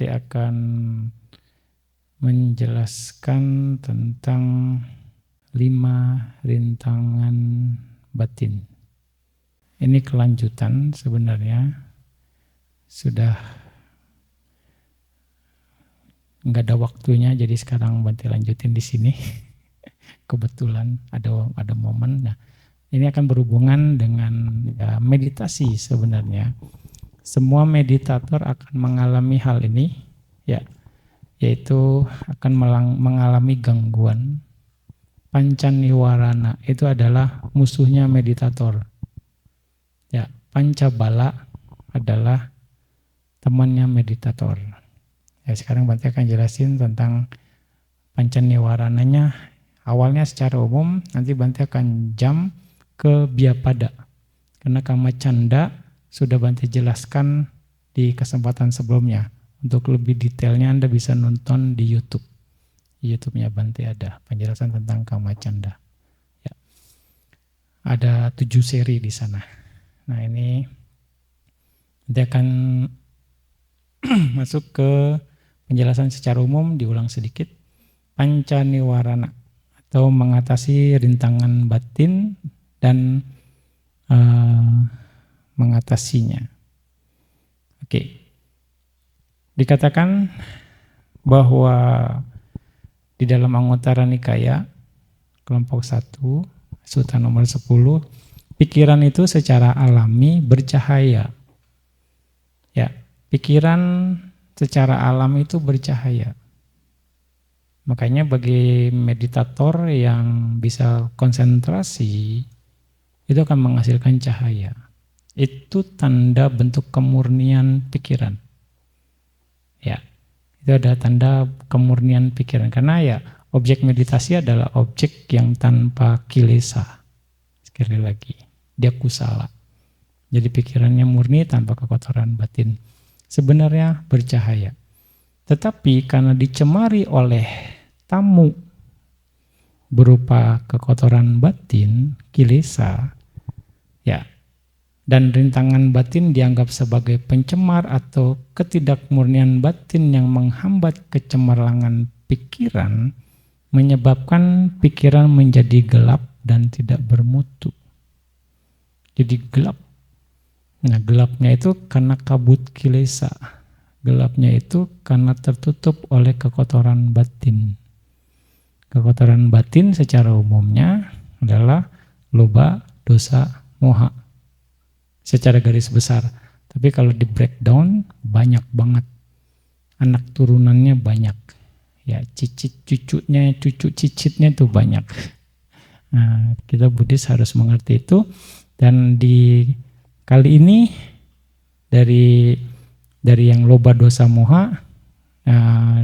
Bante akan menjelaskan tentang 5 rintangan batin. Ini kelanjutan sebenarnya, sudah nggak ada waktunya, jadi sekarang Bante lanjutin di sini. Kebetulan ada momen. Nah, ini akan berhubungan dengan meditasi sebenarnya. Semua meditator akan mengalami hal ini, ya, yaitu akan mengalami gangguan. Pancaniwarana itu adalah musuhnya meditator. Ya, Pancabala adalah temannya meditator. Ya, sekarang Bante akan jelasin tentang pancaniwarananya. Awalnya secara umum, nanti Bante akan jump ke Biapada. Karena Kamacanda sudah Bante jelaskan di kesempatan sebelumnya. Untuk lebih detailnya Anda bisa nonton di YouTube. YouTube-nya Bante ada penjelasan tentang Kamacanda. Ya. Ada 7 seri di sana. Nah, ini nanti akan masuk ke penjelasan secara umum, diulang sedikit. Pancaniwarana atau mengatasi rintangan batin dan mengatasinya. Oke. Dikatakan bahwa di dalam Anguttara Nikaya kelompok 1 sutta nomor 10, pikiran itu secara alami bercahaya. Ya, pikiran secara alami itu bercahaya. Makanya bagi meditator yang bisa konsentrasi itu akan menghasilkan cahaya. Itu tanda bentuk kemurnian pikiran. Ya. Itu ada tanda kemurnian pikiran. Karena ya objek meditasi adalah objek yang tanpa kilesa. Sekali lagi, dia kusala. Jadi pikirannya murni tanpa kekotoran batin. Sebenarnya bercahaya. Tetapi karena dicemari oleh tamu berupa kekotoran batin, kilesa, ya, dan rintangan batin dianggap sebagai pencemar atau ketidakmurnian batin yang menghambat kecemerlangan pikiran, menyebabkan pikiran menjadi gelap dan tidak bermutu. Jadi gelap. Nah, gelapnya itu karena kabut kilesa. Gelapnya itu karena tertutup oleh kekotoran batin. Kekotoran batin secara umumnya adalah loba, dosa, moha. Secara garis besar. Tapi kalau di breakdown banyak banget. Anak turunannya banyak. Ya, cicit cucunya, cucu cicitnya itu banyak. Nah, kita Buddhis harus mengerti itu. Dan di kali ini dari yang loba, dosa, moha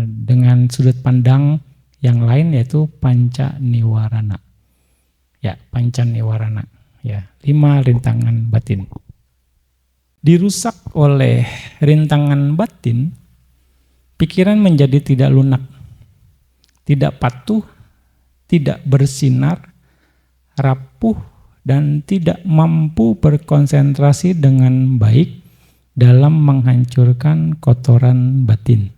dengan sudut pandang yang lain yaitu pancaniwarana. Ya, pancaniwarana. Ya, 5 rintangan batin. Dirusak oleh rintangan batin, pikiran menjadi tidak lunak, tidak patuh, tidak bersinar, rapuh, dan tidak mampu berkonsentrasi dengan baik dalam menghancurkan kotoran batin.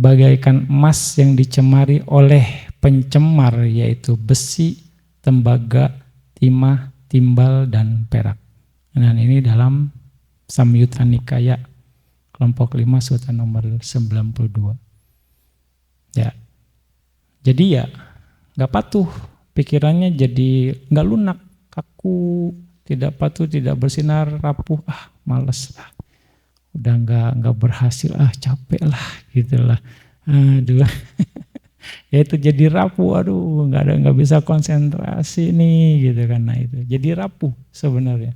Bagaikan emas yang dicemari oleh pencemar yaitu besi, tembaga, timah, timbal, dan perak. Dan ini dalam Samyutta Nikaya kelompok 5 sutta nomor 92. Ya. Jadi ya nggak patuh, pikirannya jadi nggak lunak, kaku, tidak patuh, tidak bersinar, rapuh, malas lah, udah nggak berhasil, capek lah, gitulah, aduh, ya itu jadi rapuh, aduh nggak bisa konsentrasi nih, gitu kan, nah itu jadi rapuh sebenarnya.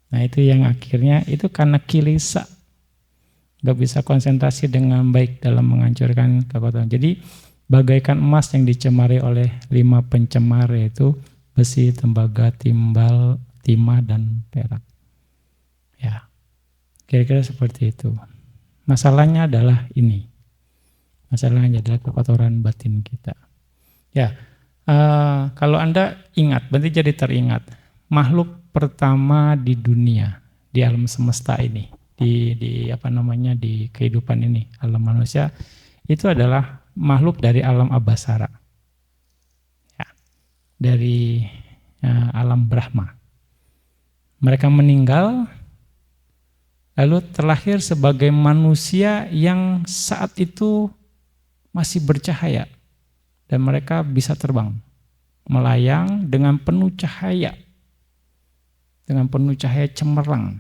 Nah itu yang akhirnya itu karena kilesa, nggak bisa konsentrasi dengan baik dalam menghancurkan kekotoran. Jadi bagaikan emas yang dicemari oleh 5 pencemar yaitu besi, tembaga, timbal, timah, dan perak. Ya, kira-kira seperti itu. Masalahnya adalah ini. Masalahnya adalah kekotoran batin kita. Ya, kalau Anda ingat, berarti jadi teringat makhluk pertama di dunia, di alam semesta ini, di kehidupan ini, alam manusia itu adalah makhluk dari alam abasara, ya, dari alam Brahma. Mereka meninggal lalu terlahir sebagai manusia yang saat itu masih bercahaya dan mereka bisa terbang, melayang dengan penuh cahaya cemerlang.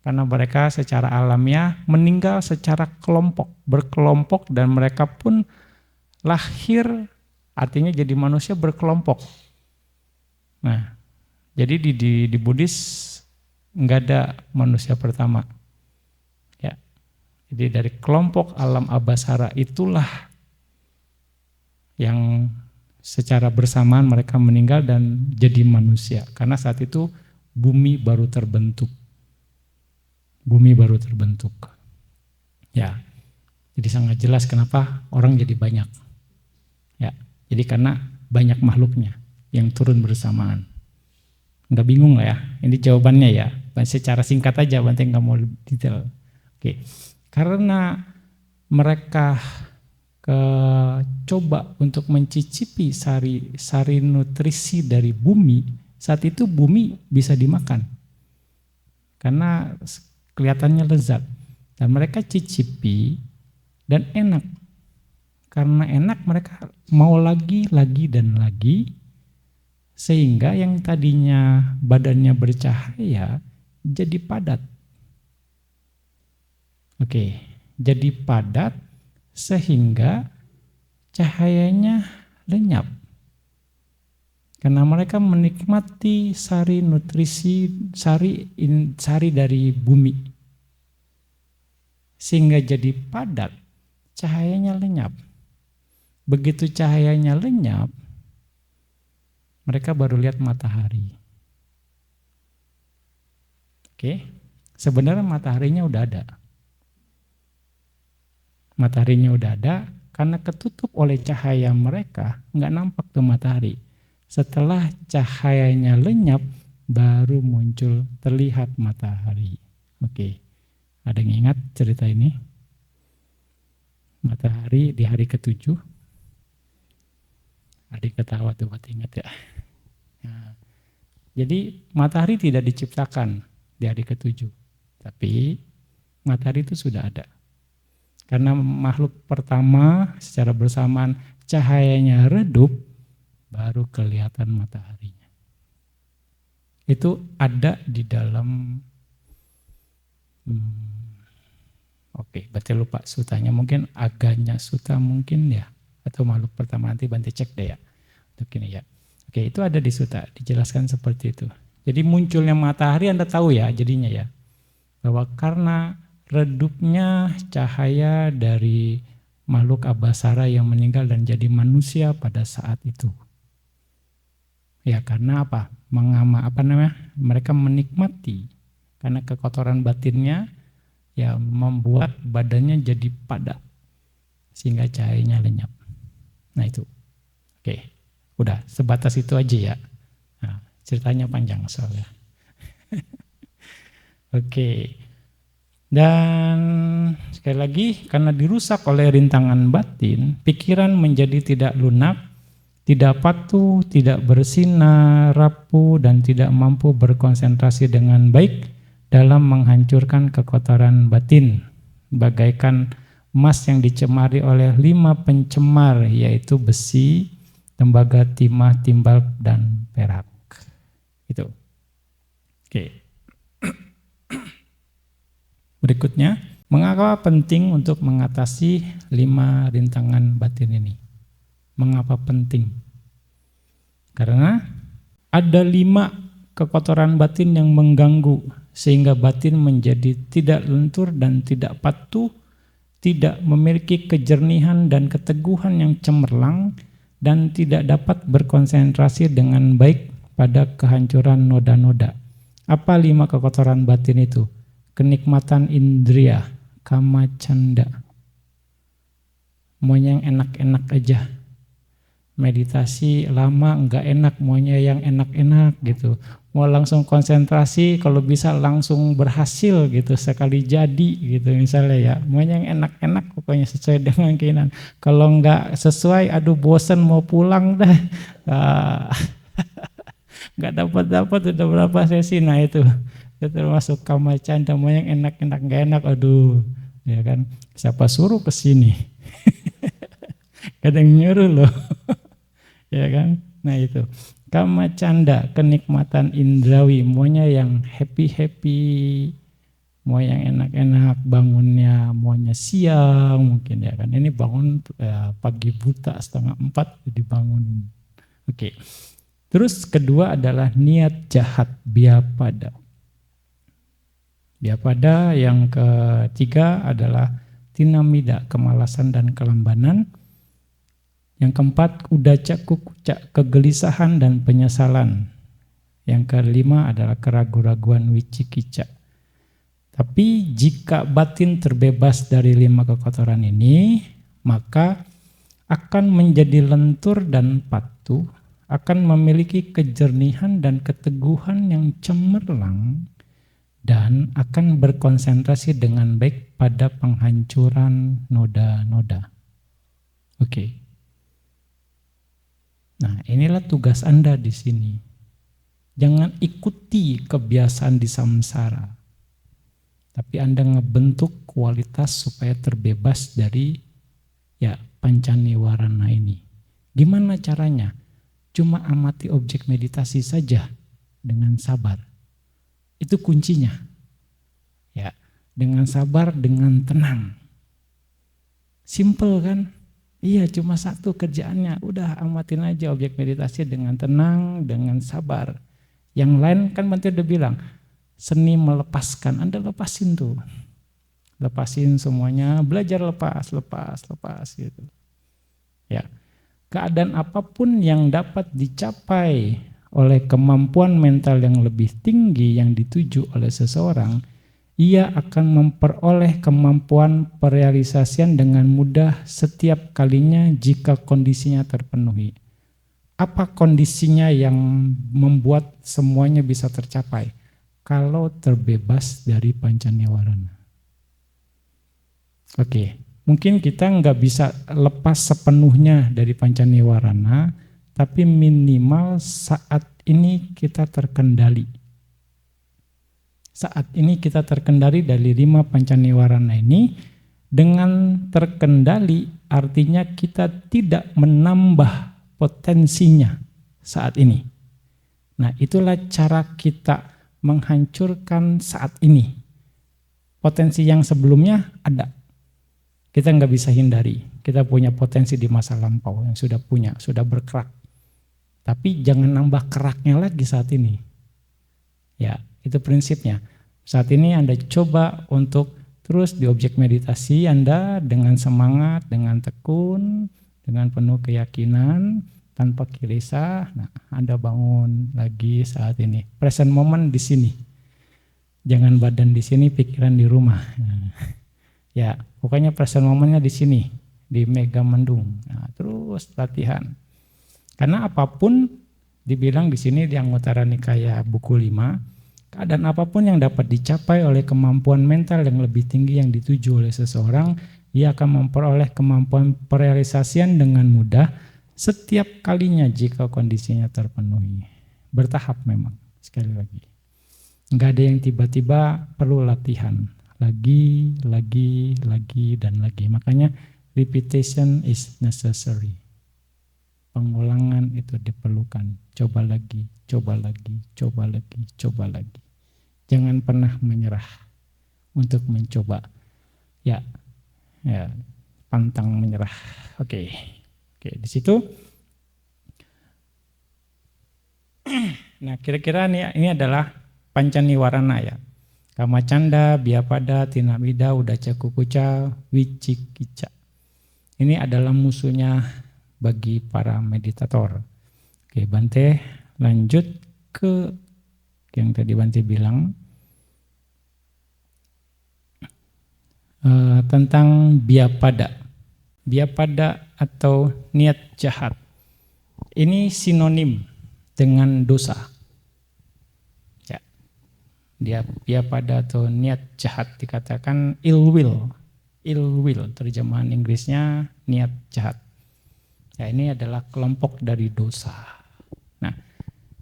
Karena mereka secara alamiah meninggal secara berkelompok dan mereka pun lahir, artinya jadi manusia berkelompok. Nah, jadi di Buddhis nggak ada manusia pertama. Ya. Jadi dari kelompok alam abasara itulah yang secara bersamaan mereka meninggal dan jadi manusia. Karena saat itu bumi baru terbentuk. Ya. Jadi sangat jelas kenapa orang jadi banyak. Ya. Jadi karena banyak makhluknya yang turun bersamaan. Nggak bingung lah ya. Ini jawabannya ya. Secara singkat aja, Bante nggak mau detail. Oke. Karena mereka coba untuk mencicipi sari nutrisi dari bumi, saat itu bumi bisa dimakan. Karena kelihatannya lezat. Dan mereka cicipi dan enak. Karena enak mereka mau lagi dan lagi. Sehingga yang tadinya badannya bercahaya jadi padat. Oke, jadi padat sehingga cahayanya lenyap. Karena mereka menikmati sari nutrisi, sari dari bumi. Sehingga jadi padat, cahayanya lenyap. Begitu cahayanya lenyap, mereka baru lihat matahari. Oke, sebenarnya mataharinya udah ada. Mataharinya udah ada, karena ketutup oleh cahaya mereka, nggak nampak tuh matahari. Setelah cahayanya lenyap, baru muncul terlihat matahari. Oke, ada yang ingat cerita ini? Matahari di hari ke-7. Adik ketawa tuh, buat ingat ya. Nah, jadi matahari tidak diciptakan di hari ke-7, tapi matahari itu sudah ada. Karena makhluk pertama secara bersamaan cahayanya redup, baru kelihatan mataharinya. Itu ada di dalam, berarti lupa sutanya, mungkin aganya suta mungkin ya, atau makhluk pertama, nanti Bante cek deh ya. Untuk ini ya. Oke, itu ada di suta, dijelaskan seperti itu. Jadi munculnya matahari Anda tahu ya jadinya ya. Bahwa karena redupnya cahaya dari makhluk abasara yang meninggal dan jadi manusia pada saat itu. Ya karena apa? Mereka menikmati karena kekotoran batinnya ya membuat badannya jadi padat sehingga cahayanya lenyap. Nah itu. Oke. Udah sebatas itu aja ya. Nah, ceritanya panjang soalnya. Oke. Dan sekali lagi karena dirusak oleh rintangan batin, pikiran menjadi tidak lunak, tidak patuh, tidak bersinar, rapuh, dan tidak mampu berkonsentrasi dengan baik dalam menghancurkan kekotoran batin. Bagaikan emas yang dicemari oleh 5 pencemar, yaitu besi, tembaga, timah, timbal, dan perak. Itu. Oke. Berikutnya, mengapa penting untuk mengatasi 5 rintangan batin ini? Mengapa penting? Karena ada 5 kekotoran batin yang mengganggu sehingga batin menjadi tidak lentur dan tidak patuh, tidak memiliki kejernihan dan keteguhan yang cemerlang, dan tidak dapat berkonsentrasi dengan baik pada kehancuran noda-noda. Apa 5 kekotoran batin itu? Kenikmatan indria, kama canda. Mau yang enak-enak aja. meditasi lama nggak enak, maunya yang enak-enak gitu. Mau langsung konsentrasi, kalau bisa langsung berhasil gitu, sekali jadi gitu misalnya ya. Maunya yang enak-enak pokoknya sesuai dengan keinginan. Kalau nggak sesuai, aduh bosen mau pulang dah. Ah, nggak dapat udah berapa sesi, nah itu termasuk kamacanda. Mau yang enak-enak nggak enak, aduh ya kan, siapa suruh ke sini. Kadang nyuruh loh. Ya kan, nah itu kamacanda, kenikmatan indrawi, maunya yang happy, mau yang enak-enak, bangunnya maunya siang mungkin ya kan, ini bangun pagi buta 3:30 dibangunin. Oke. Terus kedua adalah niat jahat, biapada. Biapada yang ketiga adalah tinamida, kemalasan dan kelambanan. Yang keempat, udaca kukuca, kegelisahan dan penyesalan. Yang kelima adalah keraguan-raguan, wicikica. Tapi jika batin terbebas dari 5 kekotoran ini, maka akan menjadi lentur dan patuh, akan memiliki kejernihan dan keteguhan yang cemerlang, dan akan berkonsentrasi dengan baik pada penghancuran noda-noda. Oke. Nah, inilah tugas Anda di sini. Jangan ikuti kebiasaan di samsara, tapi Anda ngebentuk kualitas supaya terbebas dari pancaniwarana ini. Gimana caranya? Cuma amati objek meditasi saja dengan sabar. Itu kuncinya. Ya, dengan sabar, dengan tenang. Simple kan? Iya, cuma satu kerjaannya. Udah amatin aja objek meditasi dengan tenang, dengan sabar. Yang lain kan Bante udah bilang, seni melepaskan. Anda lepasin tuh. Lepasin semuanya, belajar lepas gitu. Ya. Keadaan apapun yang dapat dicapai oleh kemampuan mental yang lebih tinggi yang dituju oleh seseorang, ia akan memperoleh kemampuan perealisasian dengan mudah setiap kalinya jika kondisinya terpenuhi. Apa kondisinya yang membuat semuanya bisa tercapai? Kalau terbebas dari pancaniwarana. Oke, mungkin kita nggak bisa lepas sepenuhnya dari pancaniwarana, tapi minimal saat ini kita terkendali. Saat ini kita terkendali dari 5 pancaniwarana ini. Dengan terkendali artinya kita tidak menambah potensinya saat ini. Nah, itulah cara kita menghancurkan saat ini. Potensi yang sebelumnya ada. Kita nggak bisa hindari. Kita punya potensi di masa lampau yang sudah punya, sudah berkerak. Tapi jangan nambah keraknya lagi saat ini. Ya, itu prinsipnya. Saat ini Anda coba untuk terus di objek meditasi Anda dengan semangat, dengan tekun, dengan penuh keyakinan, tanpa gelisah. Nah, Anda bangun lagi saat ini. Present moment di sini. Jangan badan di sini, pikiran di rumah. Nah, ya, pokoknya present momentnya di sini, di Megamendung. Nah, terus latihan. Karena apapun dibilang di sini di Anguttara Nikaya buku 5, keadaan apapun yang dapat dicapai oleh kemampuan mental yang lebih tinggi yang dituju oleh seseorang, ia akan memperoleh kemampuan perealisasian dengan mudah setiap kalinya jika kondisinya terpenuhi. Bertahap memang, sekali lagi. Enggak ada yang tiba-tiba, perlu latihan. Lagi, dan lagi. Makanya repetition is necessary. Pengulangan itu diperlukan. Coba lagi. Jangan pernah menyerah untuk mencoba. Ya, pantang menyerah. Oke, di situ. Nah, kira-kira ini adalah pancaniwarana ya. Kamacanda, biapada, tinamida, udaca kukuca, wicikica. Ini adalah musuhnya bagi para meditator. Oke, Bante lanjut ke yang tadi Bante bilang tentang biapada. Biapada atau niat jahat. Ini sinonim dengan dosa. Ya. Dia pada atau niat jahat dikatakan ill will. Ill will, terjemahan Inggrisnya niat jahat. Ya, ini adalah kelompok dari dosa. Nah,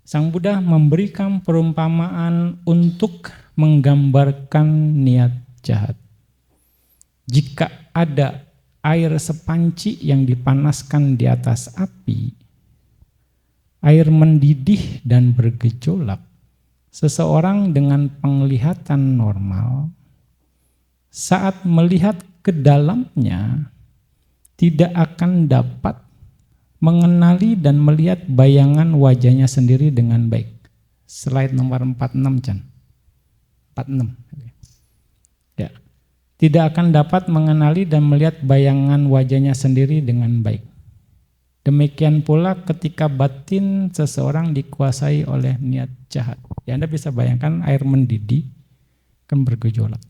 Sang Buddha memberikan perumpamaan untuk menggambarkan niat jahat. Jika ada air sepanci yang dipanaskan di atas api, air mendidih dan bergejolak, seseorang dengan penglihatan normal saat melihat ke dalamnya tidak akan dapat mengenali dan melihat bayangan wajahnya sendiri dengan baik. Slide nomor 46, Chan. 46. Ya. Tidak akan dapat mengenali dan melihat bayangan wajahnya sendiri dengan baik. Demikian pula ketika batin seseorang dikuasai oleh niat jahat. Ya, Anda bisa bayangkan air mendidih kan bergejolak.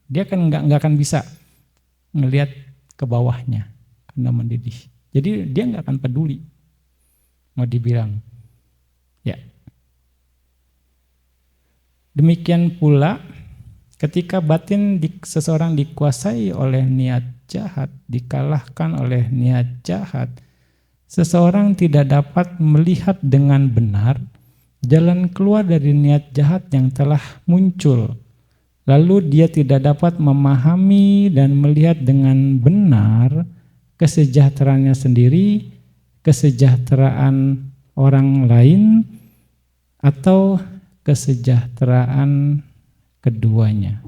Dia kan nggak akan bisa melihat ke bawahnya karena mendidih. Jadi dia nggak akan peduli mau dibilang. Ya. Demikian pula ketika batin seseorang dikuasai oleh niat jahat, dikalahkan oleh niat jahat, seseorang tidak dapat melihat dengan benar jalan keluar dari niat jahat yang telah muncul. Lalu dia tidak dapat memahami dan melihat dengan benar kesejahteraannya sendiri, kesejahteraan orang lain, atau kesejahteraan keduanya.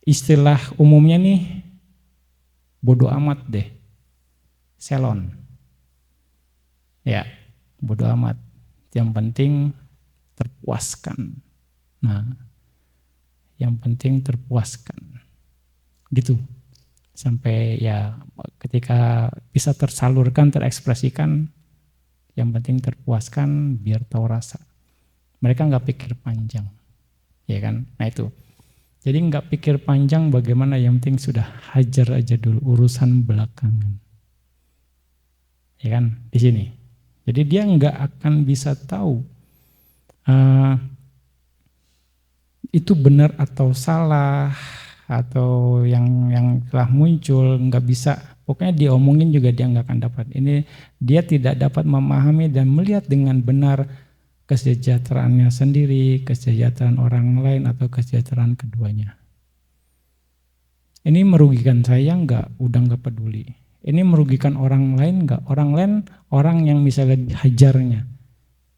Istilah umumnya nih, bodo amat deh, selon. Ya, bodo amat. Yang penting terpuaskan. Nah, yang penting terpuaskan. Gitu. Sampai ya ketika bisa tersalurkan, terekspresikan, yang penting terpuaskan biar tahu rasa. Mereka nggak pikir panjang, ya kan? Nah itu. Jadi nggak pikir panjang bagaimana, yang penting sudah hajar aja dulu urusan belakangan, ya kan? Di sini. Jadi dia nggak akan bisa tahu itu benar atau salah, atau yang telah muncul, nggak bisa. Pokoknya diomongin juga dia nggak akan dapat. Ini dia tidak dapat memahami dan melihat dengan benar kesejahteraannya sendiri, kesejahteraan orang lain, atau kesejahteraan keduanya. Ini merugikan saya nggak? Udah nggak peduli. Ini merugikan orang lain nggak? Orang lain, orang yang misalnya dihajarnya.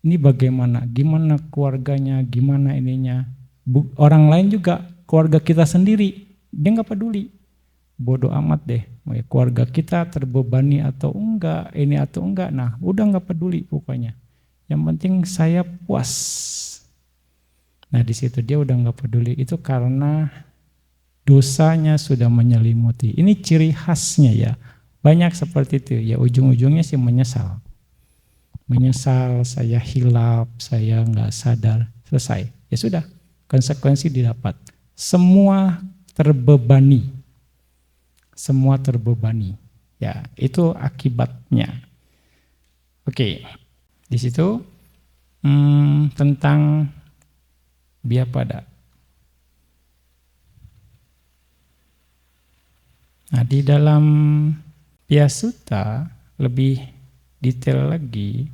Ini bagaimana? Gimana keluarganya? Gimana ininya? Orang lain juga, keluarga kita sendiri, dia nggak peduli. Bodoh amat deh, keluarga kita terbebani atau enggak, ini atau enggak. Nah, udah nggak peduli pokoknya. Yang penting saya puas. Nah, di situ dia udah nggak peduli. Itu karena dosanya sudah menyelimuti. Ini ciri khasnya ya. Banyak seperti itu. Ya ujung-ujungnya sih menyesal. Menyesal, saya hilaf, saya nggak sadar. Selesai. Ya sudah. Konsekuensi didapat. Semua terbebani. Semua terbebani. Ya, itu akibatnya. Oke. Di situ tentang Byapada. Nah, di dalam Piyasutta lebih detail lagi,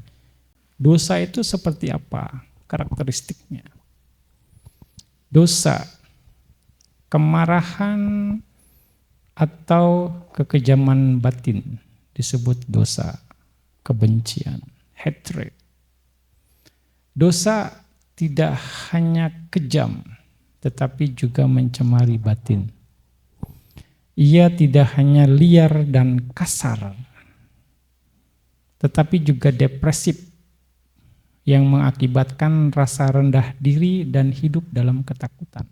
dosa itu seperti apa karakteristiknya. Dosa, kemarahan atau kekejaman batin disebut dosa, kebencian, hatred. Dosa tidak hanya kejam, tetapi juga mencemari batin. Ia tidak hanya liar dan kasar, tetapi juga depresif, yang mengakibatkan rasa rendah diri dan hidup dalam ketakutan.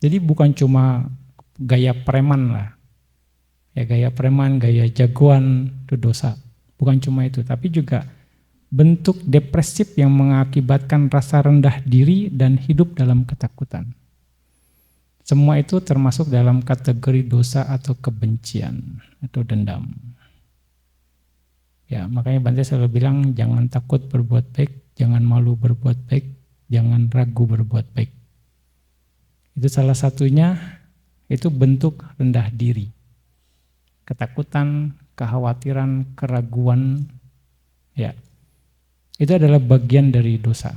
Jadi bukan cuma gaya preman lah, ya gaya preman, gaya jagoan itu dosa. Bukan cuma itu, tapi juga bentuk depresif yang mengakibatkan rasa rendah diri dan hidup dalam ketakutan. Semua itu termasuk dalam kategori dosa atau kebencian atau dendam. Ya, makanya Bante selalu bilang jangan takut berbuat baik, jangan malu berbuat baik, jangan ragu berbuat baik. Itu salah satunya, itu bentuk rendah diri. Ketakutan, kekhawatiran, keraguan, ya. Itu adalah bagian dari dosa.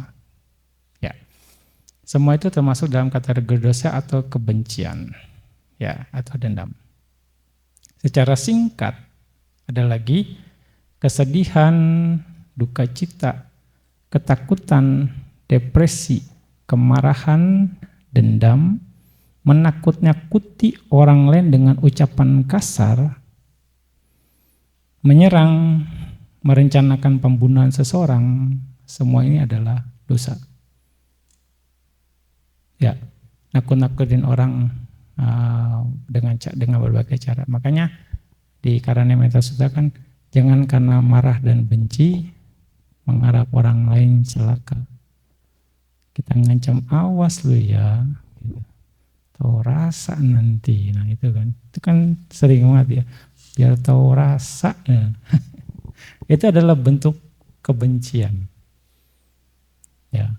Ya. Semua itu termasuk dalam kategori dosa atau kebencian, ya, atau dendam. Secara singkat, ada lagi kesedihan, duka cita, ketakutan, depresi, kemarahan, dendam, menakut-nakuti orang lain dengan ucapan kasar, menyerang, merencanakan pembunuhan seseorang, semua ini adalah dosa. Ya, nakut-nakutin orang dengan berbagai cara. Makanya di Karana Metta Sutta kan jangan karena marah dan benci mengharap orang lain celaka. Kita ngancam, awas lu ya, tahu rasa nanti. Nah itu kan sering banget ya, biar tahu rasa ya. Itu adalah bentuk kebencian. Ya.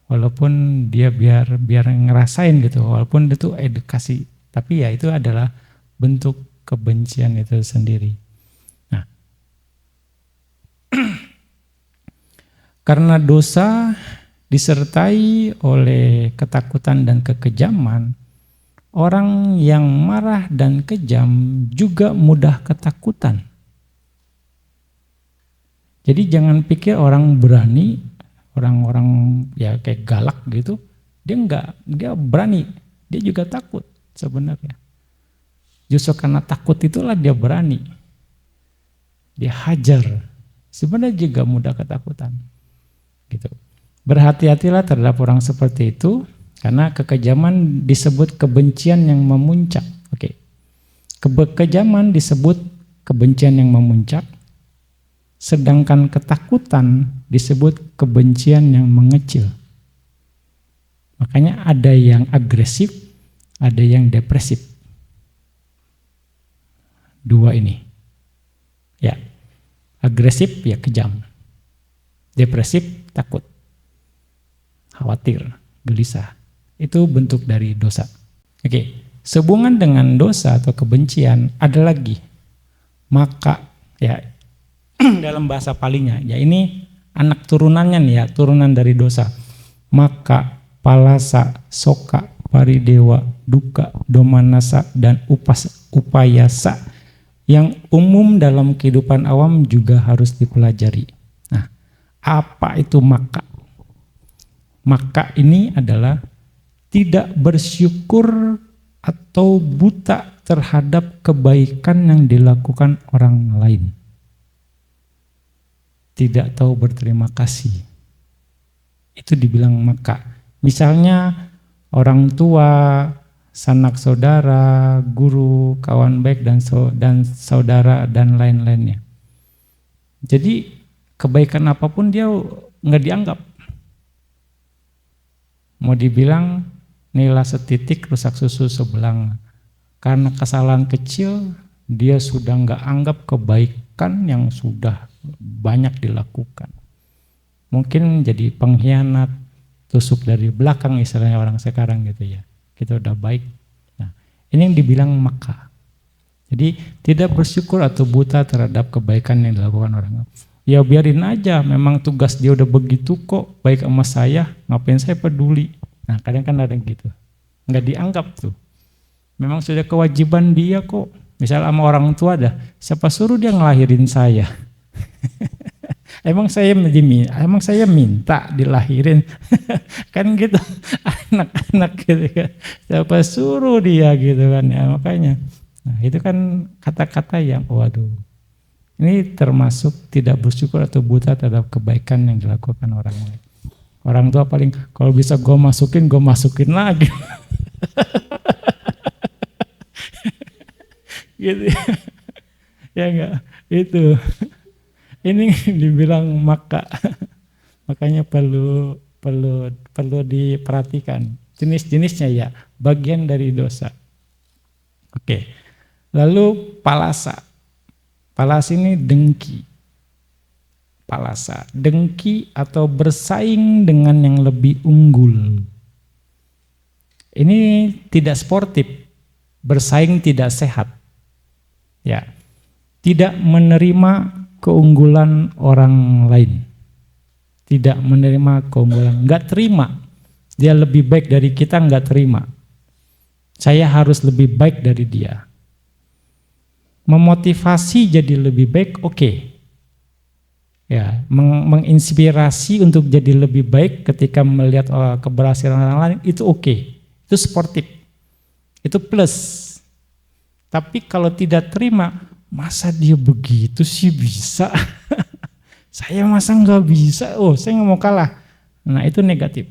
Walaupun dia biar ngerasain gitu, walaupun itu edukasi, tapi ya itu adalah bentuk kebencian itu sendiri. Nah, karena dosa disertai oleh ketakutan dan kekejaman, orang yang marah dan kejam juga mudah ketakutan. Jadi jangan pikir orang berani, orang-orang ya kayak galak gitu, dia berani, dia juga takut sebenarnya. Justru karena takut itulah dia berani, dia hajar, sebenarnya juga mudah ketakutan. Gitu. Berhati-hatilah terhadap orang seperti itu, karena kekejaman disebut kebencian yang memuncak. Oke, kekejaman disebut kebencian yang memuncak, sedangkan ketakutan disebut kebencian yang mengecil. Makanya ada yang agresif, ada yang depresif. Dua ini. Ya. Agresif ya kejam. Depresif takut. Khawatir, gelisah. Itu bentuk dari dosa. Oke, sehubungan dengan dosa atau kebencian ada lagi. Maka ya dalam bahasa Palinya, ya ini anak turunannya nih ya, turunan dari dosa. Maka, palasa, soka, paridewa, duka, domanasa, dan upayasa yang umum dalam kehidupan awam juga harus dipelajari. Nah, apa itu maka? Maka ini adalah tidak bersyukur atau buta terhadap kebaikan yang dilakukan orang lain. Tidak tahu berterima kasih. Itu dibilang maka. Misalnya orang tua, sanak saudara, guru, kawan baik dan saudara dan lain-lainnya. Jadi kebaikan apapun dia nggak dianggap. Mau dibilang nilai setitik rusak susu sebelang. Karena kesalahan kecil dia sudah nggak anggap kebaikan yang sudah banyak dilakukan. Mungkin jadi pengkhianat, tusuk dari belakang istilahnya orang sekarang gitu ya. Kita udah baik. Nah, ini yang dibilang maka. Jadi tidak bersyukur atau buta terhadap kebaikan yang dilakukan orang. Ya biarin aja, memang tugas dia udah begitu kok, baik sama saya, ngapain saya peduli. Nah kadang kan ada gitu, nggak dianggap tuh. Memang sudah kewajiban dia kok. Misal sama orang tua dah, siapa suruh dia ngelahirin saya? Emang saya minta dilahirin? Kan gitu, anak-anak gitu kan. Siapa suruh dia gitu kan ya, makanya. Nah itu kan kata-kata yang waduh. Ini termasuk tidak bersyukur atau buta terhadap kebaikan yang dilakukan orang lain. Orang tua paling kalau bisa gue masukin lagi. Gitu ya enggak itu. Ini dibilang maka. Makanya perlu diperhatikan jenis-jenisnya ya, bagian dari dosa. Oke. Lalu palasa. Palasa ini dengki. palasa. Dengki atau bersaing dengan yang lebih unggul. Ini tidak sportif, bersaing tidak sehat. Ya, tidak menerima keunggulan orang lain. Tidak menerima keunggulan, nggak terima. Dia lebih baik dari kita, nggak terima. Saya harus lebih baik dari dia. Memotivasi jadi lebih baik, oke. Ya, menginspirasi untuk jadi lebih baik ketika melihat keberhasilan orang lain itu oke. Itu sportif. Itu plus. Tapi kalau tidak terima, masa dia begitu sih bisa? Saya masa nggak bisa? Oh, saya nggak mau kalah. Nah, itu negatif.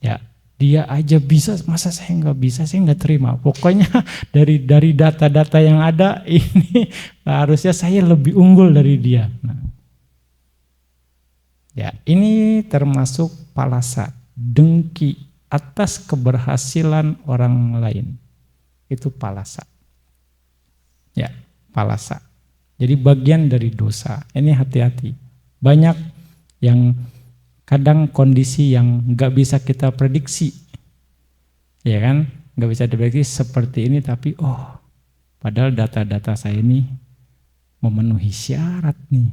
Ya, dia aja bisa, masa saya nggak bisa? Saya nggak terima. Pokoknya dari data-data yang ada ini harusnya saya lebih unggul dari dia. Nah, ya, ini termasuk palasa, dengki atas keberhasilan orang lain. Itu palasa. Ya, palasa. Jadi bagian dari dosa. Ini hati-hati. Banyak yang kadang kondisi yang nggak bisa kita prediksi. Ya kan? Nggak bisa diprediksi seperti ini, tapi padahal data-data saya ini memenuhi syarat nih.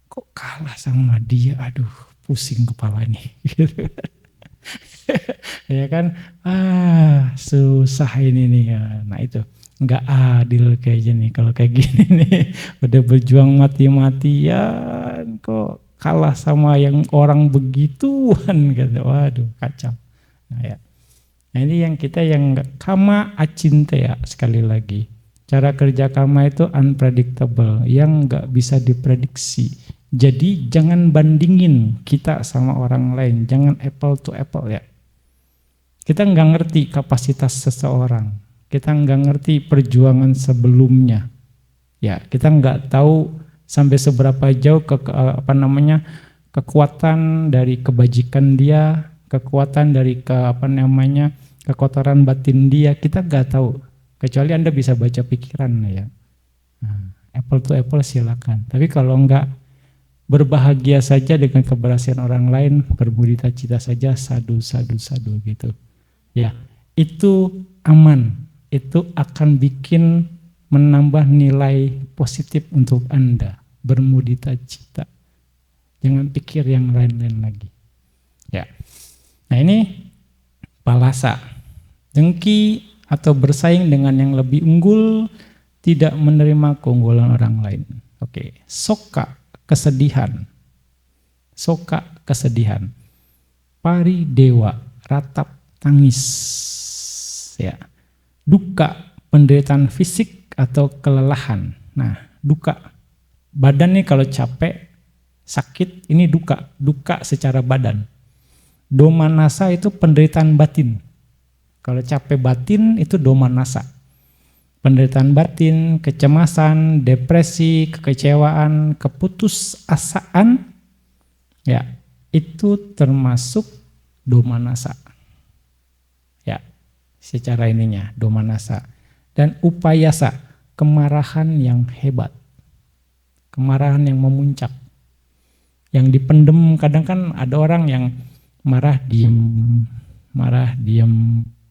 Kok kalah sama dia? Aduh, pusing kepala nih. Ya kan, susah ini nih. Nah itu nggak adil kayaknya nih kalau kayak gini nih. Udah berjuang mati-matian kok kalah sama yang orang begituan gitu. Waduh, kacau. Nah, ya. Nah ini yang kita yang kama acinte ya, sekali lagi. Cara kerja kama itu unpredictable, yang nggak bisa diprediksi. Jadi jangan bandingin kita sama orang lain, jangan apple to apple ya. Kita nggak ngerti kapasitas seseorang, kita nggak ngerti perjuangan sebelumnya, ya kita nggak tahu sampai seberapa jauh kekuatan dari kebajikan dia, kekuatan dari kekotoran batin dia, kita nggak tahu. Kecuali Anda bisa baca pikiran ya. Nah, apple to apple silakan. Tapi kalau enggak, berbahagia saja dengan keberhasilan orang lain, berbudita cita saja, sadu gitu. Ya, itu aman. Itu akan bikin menambah nilai positif untuk Anda. Bermudita cita. Jangan pikir yang lain-lain lagi. Ya. Nah ini palasa. Dengki atau bersaing dengan yang lebih unggul, tidak menerima keunggulan orang lain. Oke. Soka, kesedihan. Soka, kesedihan. Pari dewa, ratap, tangis. Ya. Duka, penderitaan fisik atau kelelahan. Nah, duka. Badan nih kalau capek, sakit, ini duka. Duka secara badan. Domanasa itu penderitaan batin. Kalau capek batin itu domanasa. Penderitaan batin, kecemasan, depresi, kekecewaan, keputusasaan, ya itu termasuk domanasa. Ya, secara ininya domanasa. Dan upayasa, kemarahan yang hebat, kemarahan yang memuncak, yang dipendem. Kadang kan ada orang yang marah diem,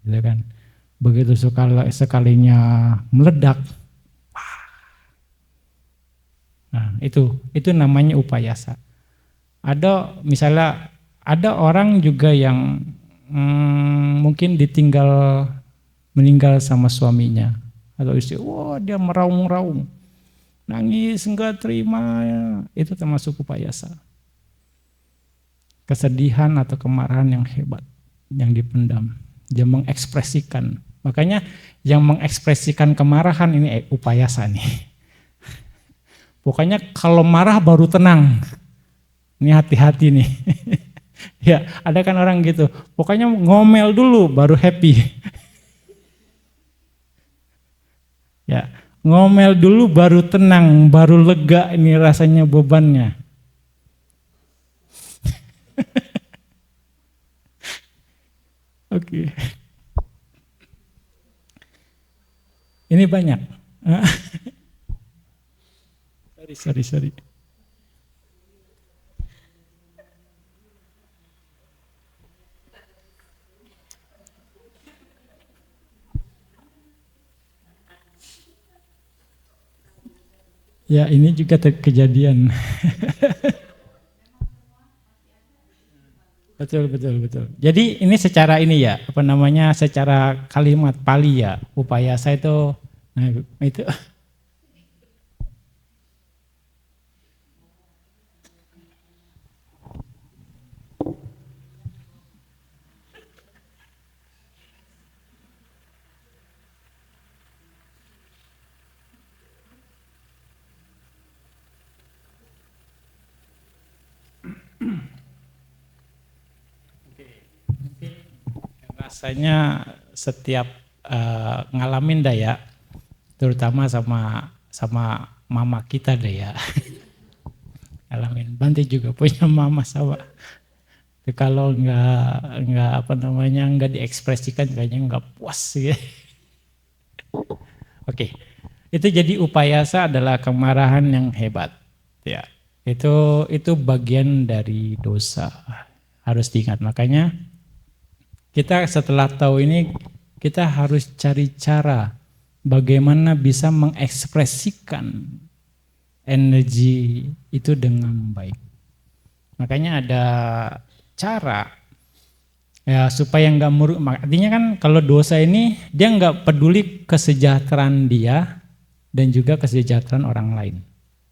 gitu kan. Begitu sekalinya meledak, nah itu namanya upayasa. Ada misalnya ada orang juga yang mungkin meninggal sama suaminya atau istri, dia meraung-raung, nangis enggak terima, itu termasuk upayasa. Kesedihan atau kemarahan yang hebat, yang dipendam. Dia mengekspresikan. Makanya yang mengekspresikan kemarahan ini upayasa nih. Pokoknya kalau marah baru tenang. Ini hati-hati nih. Ya, ada kan orang gitu. Pokoknya ngomel dulu baru happy. Ya, ngomel dulu baru tenang, baru lega ini rasanya bebannya. Oke. Ini banyak. Sorry. Ya ini juga kejadian. Betul, betul, betul. Jadi ini secara ini ya, apa namanya, secara kalimat Pali ya, upaya saya itu, nah itu. Rasanya setiap ngalamin dah ya, terutama sama sama mama kita deh ya. Ngalamin. Bante juga punya mama sama. Itu kalau nggak apa namanya nggak diekspresikan kayaknya nggak puas ya. Oke, itu jadi upayasa adalah kemarahan yang hebat. Ya, itu bagian dari dosa. Harus diingat. Makanya kita setelah tahu ini kita harus cari cara bagaimana bisa mengekspresikan energi itu dengan baik. Makanya ada cara ya supaya nggak artinya kan kalau dosa ini dia nggak peduli kesejahteraan dia dan juga kesejahteraan orang lain,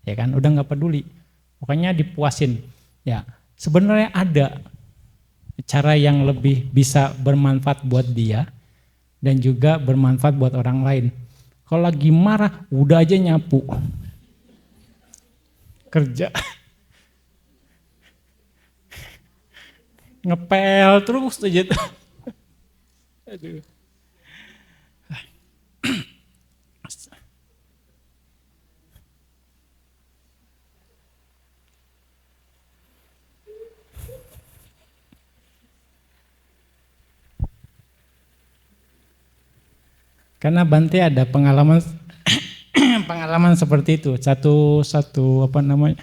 ya kan udah nggak peduli, pokoknya dipuasin. Ya sebenarnya ada cara yang lebih bisa bermanfaat buat dia dan juga bermanfaat buat orang lain. Kalau lagi marah udah aja nyapu, kerja, ngepel terus aja. Aduh. Karena Bante ada pengalaman pengalaman seperti itu. Satu apa namanya?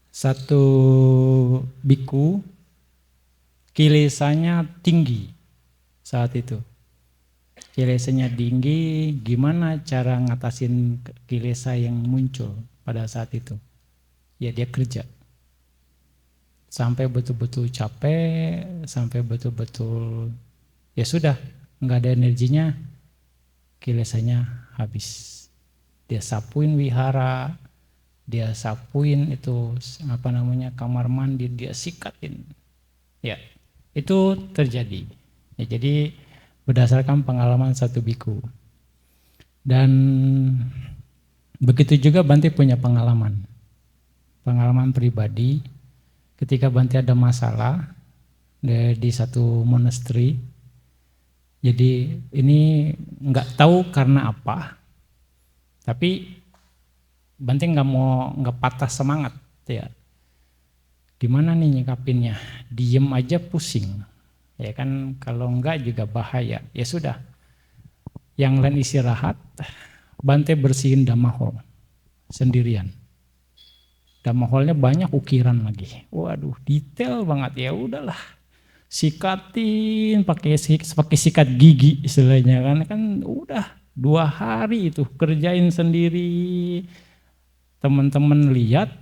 Satu biku kilesanya tinggi saat itu. Kilesanya tinggi, gimana cara ngatasin kilesa yang muncul pada saat itu? Ya dia kerja. Sampai betul-betul capek, sampai betul-betul ya sudah nggak ada energinya, kilesanya habis. Dia sapuin wihara, dia sapuin itu apa namanya kamar mandi, dia sikatin. Ya itu terjadi. Ya, jadi berdasarkan pengalaman satu biku. Dan begitu juga Bante punya pengalaman pribadi. Ketika Bante ada masalah di satu monastery, jadi ini nggak tahu karena apa, tapi Bante nggak patah semangat, ya. Gimana nih nyikapinnya? Diem aja pusing, ya kan? Kalau nggak juga bahaya. Ya sudah, yang lain istirahat, Bante bersihin damahol sendirian. Damahulnya banyak ukiran lagi. Waduh, detail banget. Ya udahlah. Sikatin pakai sikat gigi istilahnya kan udah 2 hari itu kerjain sendiri. Teman-teman lihat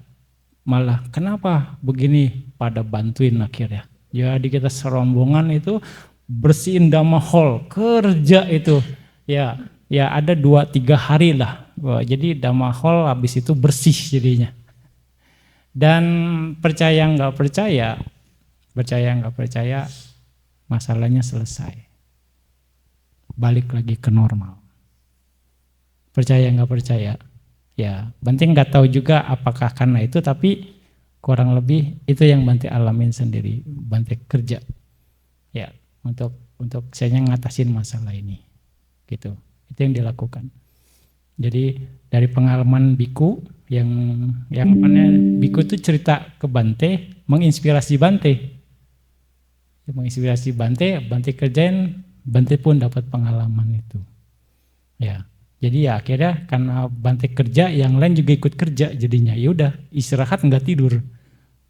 malah kenapa begini pada bantuin akhirnya. Jadi kita serombongan itu bersihin damahol, kerja itu. Ya ada 2-3 hari lah. Wah, jadi damahol habis itu bersih jadinya. Dan percaya nggak percaya, masalahnya selesai. Balik lagi ke normal. Percaya nggak percaya, ya Bante nggak tahu juga apakah karena itu, tapi kurang lebih itu yang Bante alamin sendiri. Bante kerja, ya untuk saya ngatasin masalah ini, gitu. Itu yang dilakukan. Jadi dari pengalaman biku yang mana biku itu cerita ke Bante, menginspirasi Bante. Bante kerjain, Bante pun dapat pengalaman itu. Ya. Jadi ya akhirnya karena Bante kerja, yang lain juga ikut kerja jadinya. Ya udah, istirahat nggak tidur.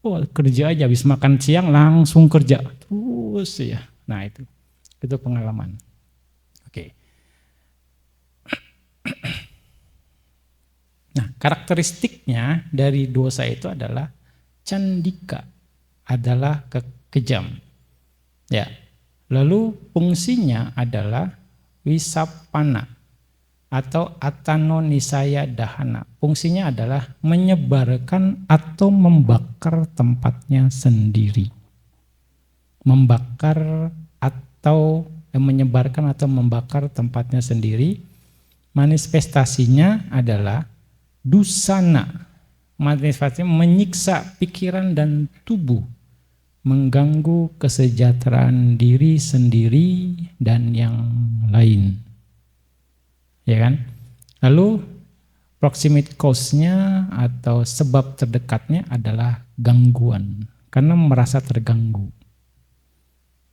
Oh, kerja aja, habis makan siang langsung kerja. Terus ya. Nah, itu pengalaman. Oke. karakteristiknya dari dosa itu adalah candika, adalah kejam. Ya. Lalu fungsinya adalah wisapana atau atano nisaya dahana. Fungsinya adalah menyebarkan atau membakar tempatnya sendiri. Membakar atau menyebarkan atau membakar tempatnya sendiri. Manifestasinya adalah dusana. Manifestasinya menyiksa pikiran dan tubuh, mengganggu kesejahteraan diri sendiri dan yang lain. Ya kan? Lalu proximate cause-nya atau sebab terdekatnya adalah gangguan, karena merasa terganggu.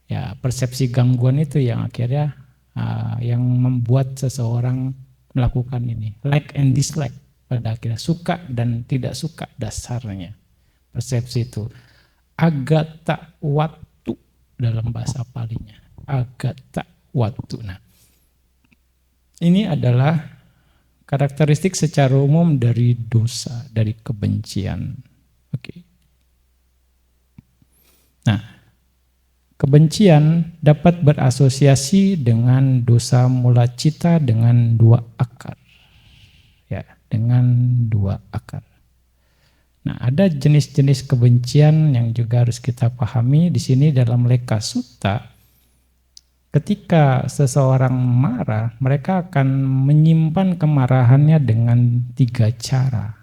Ya, persepsi gangguan itu yang akhirnya yang membuat seseorang melakukan ini. Like and dislike, pada akhirnya suka dan tidak suka dasarnya. Persepsi itu. Agata watu dalam bahasa Palinya. Agata watu. Nah, ini adalah karakteristik secara umum dari dosa, dari kebencian. Oke. Nah, kebencian dapat berasosiasi dengan dosa mula cita dengan dua akar. Ya, dengan dua akar. Nah, ada jenis-jenis kebencian yang juga harus kita pahami di sini dalam Leka Sutta. Ketika seseorang marah, mereka akan menyimpan kemarahannya dengan 3 cara.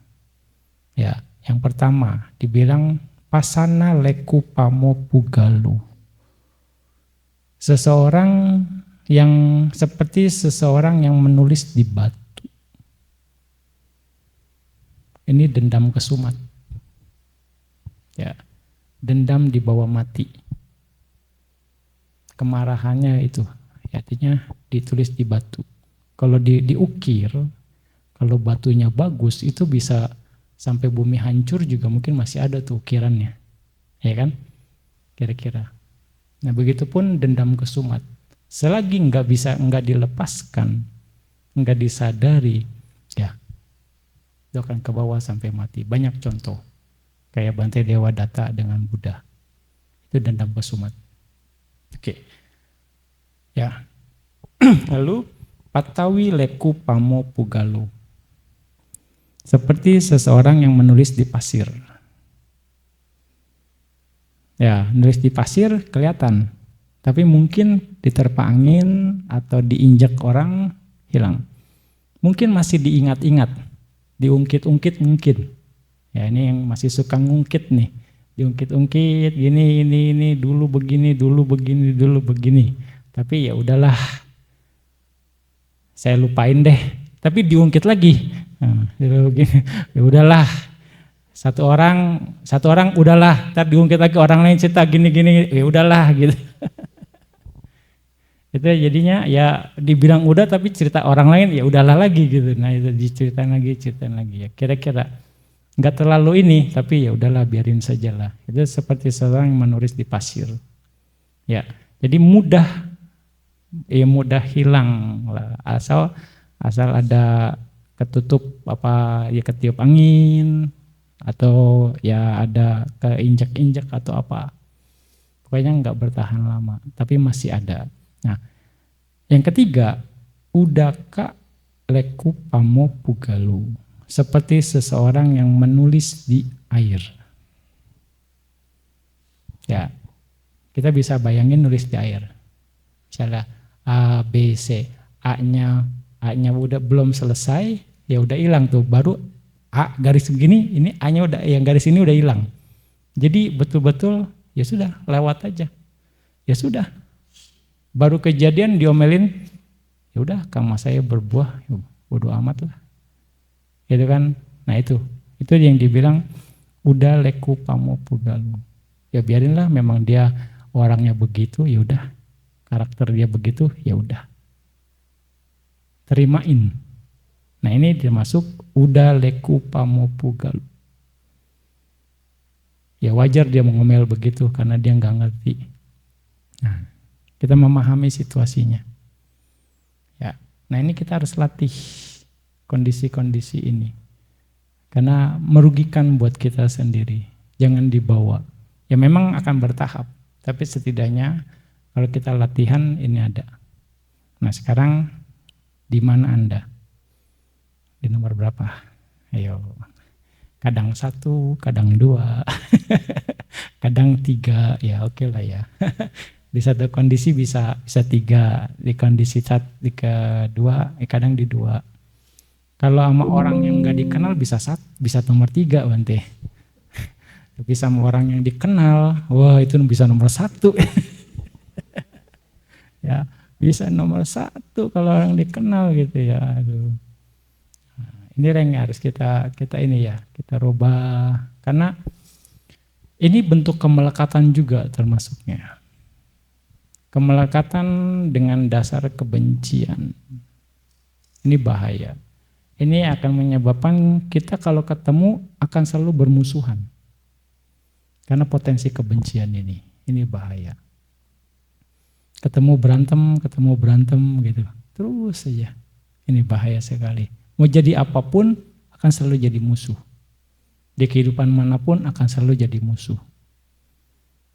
Ya, yang pertama dibilang pasana leku pamo pugalu. Seseorang yang seperti seseorang yang menulis di batu. Ini dendam kesumat. Ya, dendam dibawa mati. Kemarahannya itu, artinya ditulis di batu. Kalau diukir, kalau batunya bagus, itu bisa sampai bumi hancur juga mungkin masih ada tuh ukirannya, ya kan? Kira-kira. Nah, begitupun dendam kesumat. Selagi nggak dilepaskan, nggak disadari, ya itu akan ke bawah sampai mati. Banyak contoh. Kayak Bante Dewa Datta dengan Buddha. Itu dendam kesumat. Oke. Ya. Lalu patawi leku pamo pugalu. Seperti seseorang yang menulis di pasir. Ya, nulis di pasir kelihatan. Tapi mungkin diterpa angin atau diinjak orang hilang. Mungkin masih diingat-ingat. Diungkit-ungkit mungkin. Ya, ini yang masih suka ngungkit nih. Diungkit-ungkit ini dulu begini. Tapi ya udahlah. Saya lupain deh. Tapi diungkit lagi. Nah, ya udahlah. Satu orang udahlah, ntar diungkit lagi orang lain cerita gini, ya udahlah gitu. Itu jadinya ya dibilang udah tapi cerita orang lain ya udahlah lagi gitu. Nah, itu diceritain lagi ya. Kira-kira nggak terlalu ini, tapi ya udahlah biarin sajalah. Itu seperti seorang yang menulis di pasir. Ya, jadi mudah hilang lah. Asal ada ketutup ketiup angin atau ya ada keinjak-injak atau apa. Pokoknya nggak bertahan lama, tapi masih ada. Nah, yang ketiga, udaka leku pamo pugalu. Seperti seseorang yang menulis di air. Ya, kita bisa bayangin nulis di air. Misalnya A, B, C. A-nya udah belum selesai, ya udah hilang tuh. Baru A garis begini, ini A-nya udah, yang garis ini udah hilang. Jadi betul-betul ya sudah lewat aja. Ya sudah. Baru kejadian diomelin, ya udah karma saya berbuah, ya bodo amat lah. Gitu kan? Nah itu yang dibilang udah leku pamo pugalu. Ya biarinlah, memang dia orangnya begitu, ya udah. Karakter dia begitu, ya udah. Terimain. Nah ini termasuk udah leku pamo pugalu. Ya wajar dia mengomel begitu karena dia nggak ngerti. Nah, kita memahami situasinya. Ya, nah ini kita harus latih kondisi-kondisi ini. Karena merugikan buat kita sendiri. Jangan dibawa. Ya memang akan bertahap, tapi setidaknya kalau kita latihan ini ada. Nah sekarang di mana Anda? Di nomor berapa? Ayo. Kadang 1, kadang 2, kadang 3, ya oke lah ya. Di satu kondisi bisa 3, di kondisi di kedua, kadang di 2. Kalau sama orang yang nggak dikenal bisa nomor 3 Bante. Tapi sama orang yang dikenal, wah itu bisa nomor 1. Ya bisa nomor 1 kalau orang dikenal gitu ya. Aduh. Ini yang harus kita ini ya, kita rubah. Karena ini bentuk kemelekatan juga termasuknya. Kemelekatan dengan dasar kebencian. Ini bahaya. Ini akan menyebabkan kita kalau ketemu akan selalu bermusuhan. Karena potensi kebencian ini bahaya. Ketemu berantem gitu. Terus saja. Ini bahaya sekali. Mau jadi apapun akan selalu jadi musuh. Di kehidupan manapun akan selalu jadi musuh.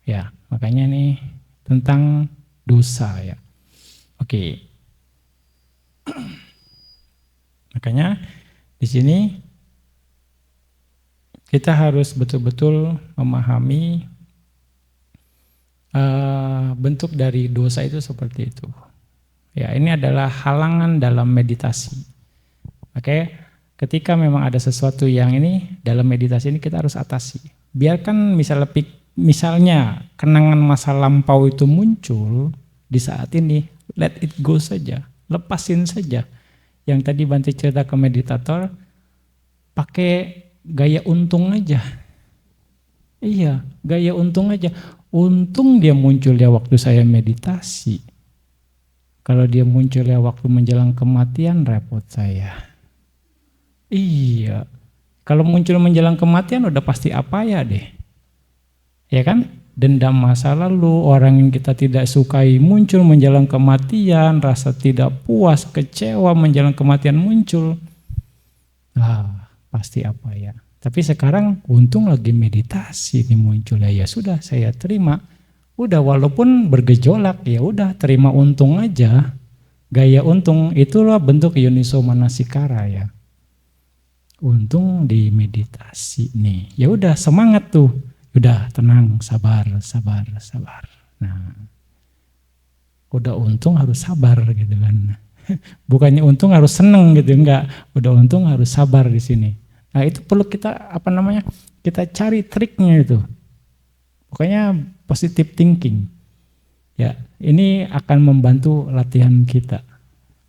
Ya, makanya nih tentang dosa ya. Oke. Makanya di sini kita harus betul-betul memahami bentuk dari dosa itu seperti itu. Ya, ini adalah halangan dalam meditasi. Oke, ketika memang ada sesuatu yang ini dalam meditasi ini kita harus atasi. Biarkan misalnya kenangan masa lampau itu muncul di saat ini, let it go saja, lepasin saja. Yang tadi Bante cerita ke meditator, pakai gaya untung aja. Iya, gaya untung aja. Untung dia muncul ya waktu saya meditasi. Kalau dia muncul ya waktu menjelang kematian, repot saya. Iya, kalau muncul menjelang kematian udah pasti apa ya deh. Ya kan? Dendam masa lalu, orang yang kita tidak sukai muncul menjelang kematian, rasa tidak puas, kecewa menjelang kematian muncul. Pasti apa ya. Tapi sekarang untung lagi meditasi nih muncul ya sudah saya terima. Udah walaupun bergejolak ya udah terima untung aja. Gaya untung itulah bentuk yoniso manasikara ya. Untung di meditasi nih. Ya udah semangat tuh. Udah tenang, sabar. Nah, udah untung harus sabar gitu kan. Bukannya untung harus seneng gitu, enggak. Udah untung harus sabar di sini. Nah, itu perlu kita kita cari triknya itu. Pokoknya positive thinking. Ya, ini akan membantu latihan kita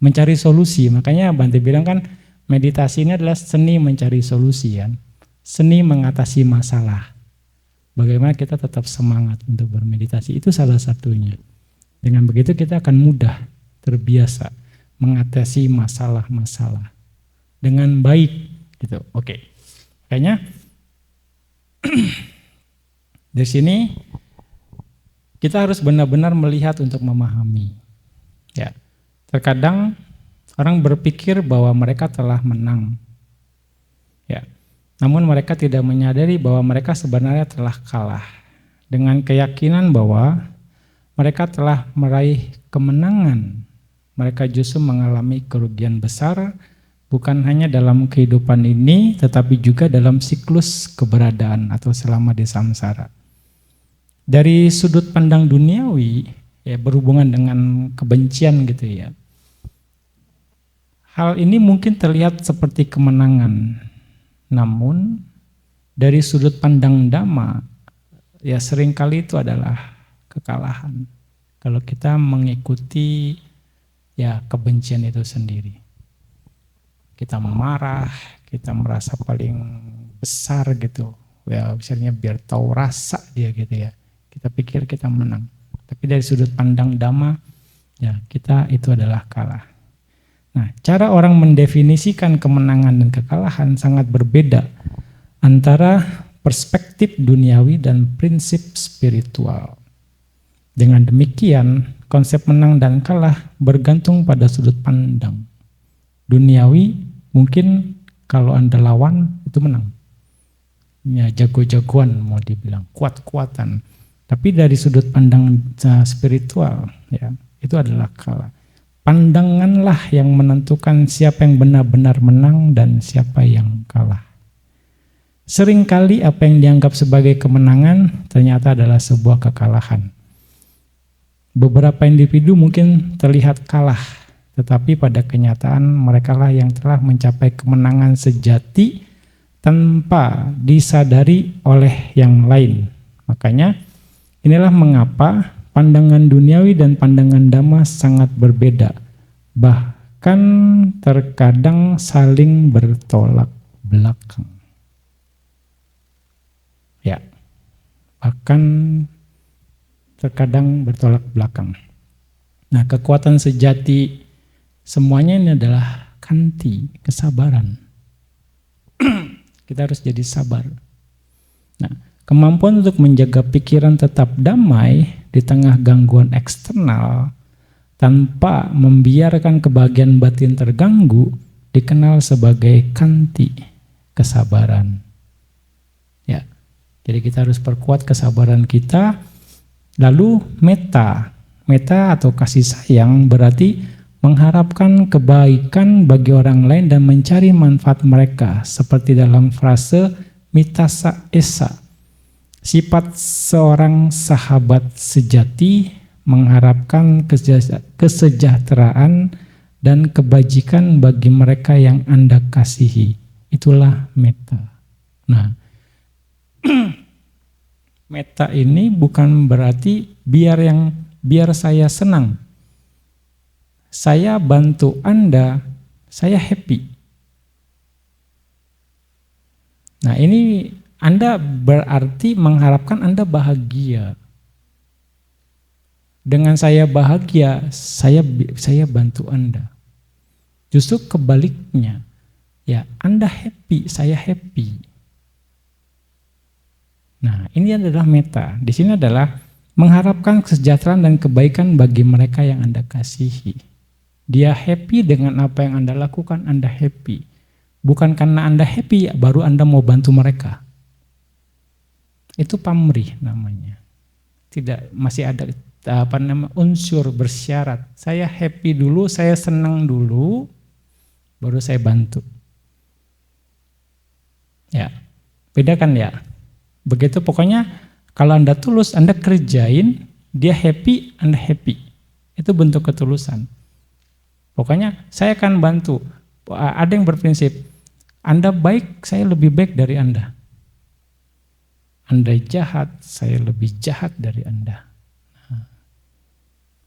mencari solusi. Makanya Bante bilang kan meditasi ini adalah seni mencari solusi kan. Seni mengatasi masalah. Bagaimana kita tetap semangat untuk bermeditasi, itu salah satunya. Dengan begitu kita akan mudah terbiasa mengatasi masalah-masalah dengan baik gitu. Oke. Kayaknya dari sini kita harus benar-benar melihat untuk memahami. Ya. Terkadang orang berpikir bahwa mereka telah menang. Ya. Namun mereka tidak menyadari bahwa mereka sebenarnya telah kalah. Dengan keyakinan bahwa mereka telah meraih kemenangan, mereka justru mengalami kerugian besar, bukan hanya dalam kehidupan ini, tetapi juga dalam siklus keberadaan atau selama di samsara. Dari sudut pandang duniawi, ya berhubungan dengan kebencian gitu ya. Hal ini mungkin terlihat seperti kemenangan. Namun dari sudut pandang Dhamma, ya seringkali itu adalah kekalahan. Kalau kita mengikuti ya kebencian itu sendiri. Kita marah, kita merasa paling besar gitu. Ya misalnya biar tahu rasa dia gitu ya. Kita pikir kita menang. Tapi dari sudut pandang Dhamma, ya kita itu adalah kalah. Nah, cara orang mendefinisikan kemenangan dan kekalahan sangat berbeda antara perspektif duniawi dan prinsip spiritual. Dengan demikian, konsep menang dan kalah bergantung pada sudut pandang. Duniawi, mungkin kalau Anda lawan, itu menang. Ya, jago-jagoan mau dibilang, kuat-kuatan. Tapi dari sudut pandang spiritual, ya, itu adalah kalah. Pandanganlah yang menentukan siapa yang benar-benar menang dan siapa yang kalah. Seringkali apa yang dianggap sebagai kemenangan ternyata adalah sebuah kekalahan. Beberapa individu mungkin terlihat kalah, tetapi pada kenyataan merekalah yang telah mencapai kemenangan sejati tanpa disadari oleh yang lain. Makanya inilah mengapa pandangan duniawi dan pandangan Dhamma sangat berbeda, bahkan terkadang saling bertolak belakang. Ya, bahkan terkadang bertolak belakang. Nah, kekuatan sejati semuanya ini adalah kanti, kesabaran. Kita harus jadi sabar. Nah, kemampuan untuk menjaga pikiran tetap damai di tengah gangguan eksternal tanpa membiarkan kebahagiaan batin terganggu dikenal sebagai kanti, kesabaran. Ya, jadi kita harus perkuat kesabaran kita. Lalu metta atau kasih sayang berarti mengharapkan kebaikan bagi orang lain dan mencari manfaat mereka, seperti dalam frase mitasa esa. Sifat seorang sahabat sejati mengharapkan kesejahteraan dan kebajikan bagi mereka yang Anda kasihi. Itulah metta. Nah, metta ini bukan berarti biar saya senang. Saya bantu Anda, saya happy. Nah, ini Anda berarti mengharapkan Anda bahagia. Dengan saya bahagia, saya bantu Anda. Justru kebaliknya. Ya, Anda happy, saya happy. Nah, ini adalah metta. Di sini adalah mengharapkan kesejahteraan dan kebaikan bagi mereka yang Anda kasihi. Dia happy dengan apa yang Anda lakukan, Anda happy. Bukan karena Anda happy, baru Anda mau bantu mereka. Itu pamrih namanya. Tidak, masih ada unsur bersyarat. Saya happy dulu, saya senang dulu, baru saya bantu. Ya, bedakan ya. Begitu pokoknya kalau Anda tulus, Anda kerjain, dia happy, Anda happy. Itu bentuk ketulusan. Pokoknya saya akan bantu. Ada yang berprinsip, Anda baik, saya lebih baik dari Anda. Anda jahat, saya lebih jahat dari Anda.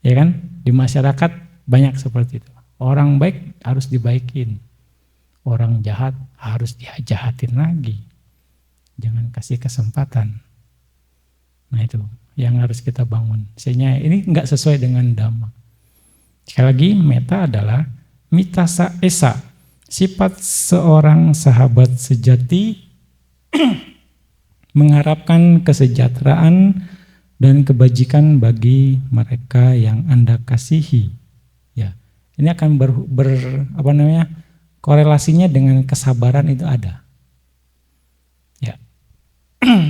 Ya kan? Di masyarakat banyak seperti itu. Orang baik harus dibaikin. Orang jahat harus dijahatin lagi. Jangan kasih kesempatan. Nah, itu yang harus kita bangun. Sehingga ini enggak sesuai dengan Dhamma. Sekali lagi, metta adalah mitasa esa. Sifat seorang sahabat sejati mengharapkan kesejahteraan dan kebajikan bagi mereka yang Anda kasihi. Ya, ini akan korelasinya dengan kesabaran itu ada.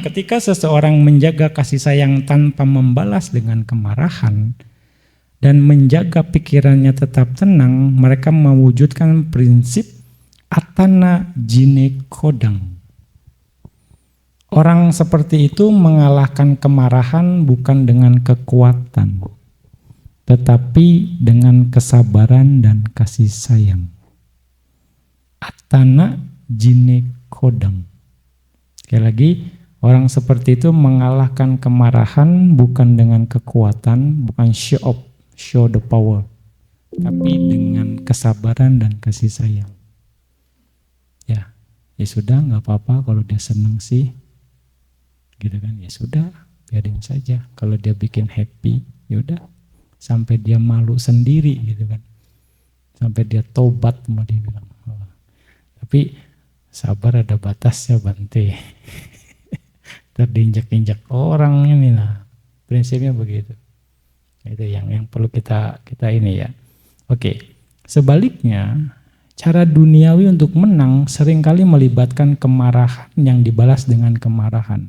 Ketika seseorang menjaga kasih sayang tanpa membalas dengan kemarahan dan menjaga pikirannya tetap tenang, mereka mewujudkan prinsip atana jine kodang. Orang seperti itu mengalahkan kemarahan bukan dengan kekuatan, tetapi dengan kesabaran dan kasih sayang. Atana jine kodang. Sekali lagi, orang seperti itu mengalahkan kemarahan bukan dengan kekuatan, bukan show the power, tapi dengan kesabaran dan kasih sayang. Ya sudah, nggak apa-apa kalau dia senang sih, gitu kan? Ya sudah, biarin saja. Kalau dia bikin happy, ya udah, sampai dia malu sendiri, gitu kan? Sampai dia tobat mau dibilang. Tapi sabar ada batasnya, Bante. Terdinjak-injak orang ini, nah prinsipnya begitu. Itu yang perlu kita ini ya. Oke, sebaliknya cara duniawi untuk menang seringkali melibatkan kemarahan yang dibalas dengan kemarahan.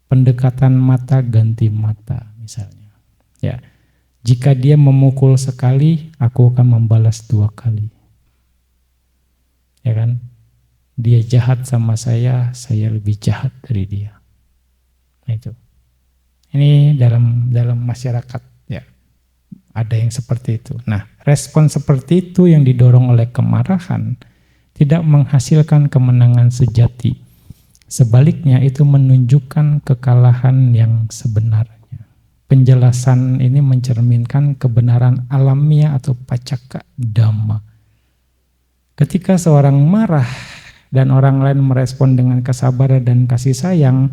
Pendekatan mata ganti mata misalnya. Ya, jika dia memukul sekali, aku akan membalas 2 kali. Ya kan? Dia jahat sama saya lebih jahat dari dia. Nah itu. Ini dalam masyarakat ya. Ada yang seperti itu. Nah, respon seperti itu yang didorong oleh kemarahan tidak menghasilkan kemenangan sejati. Sebaliknya itu menunjukkan kekalahan yang sebenarnya. Penjelasan ini mencerminkan kebenaran alamiah atau pacaka dhamma. Ketika seorang marah dan orang lain merespon dengan kesabaran dan kasih sayang,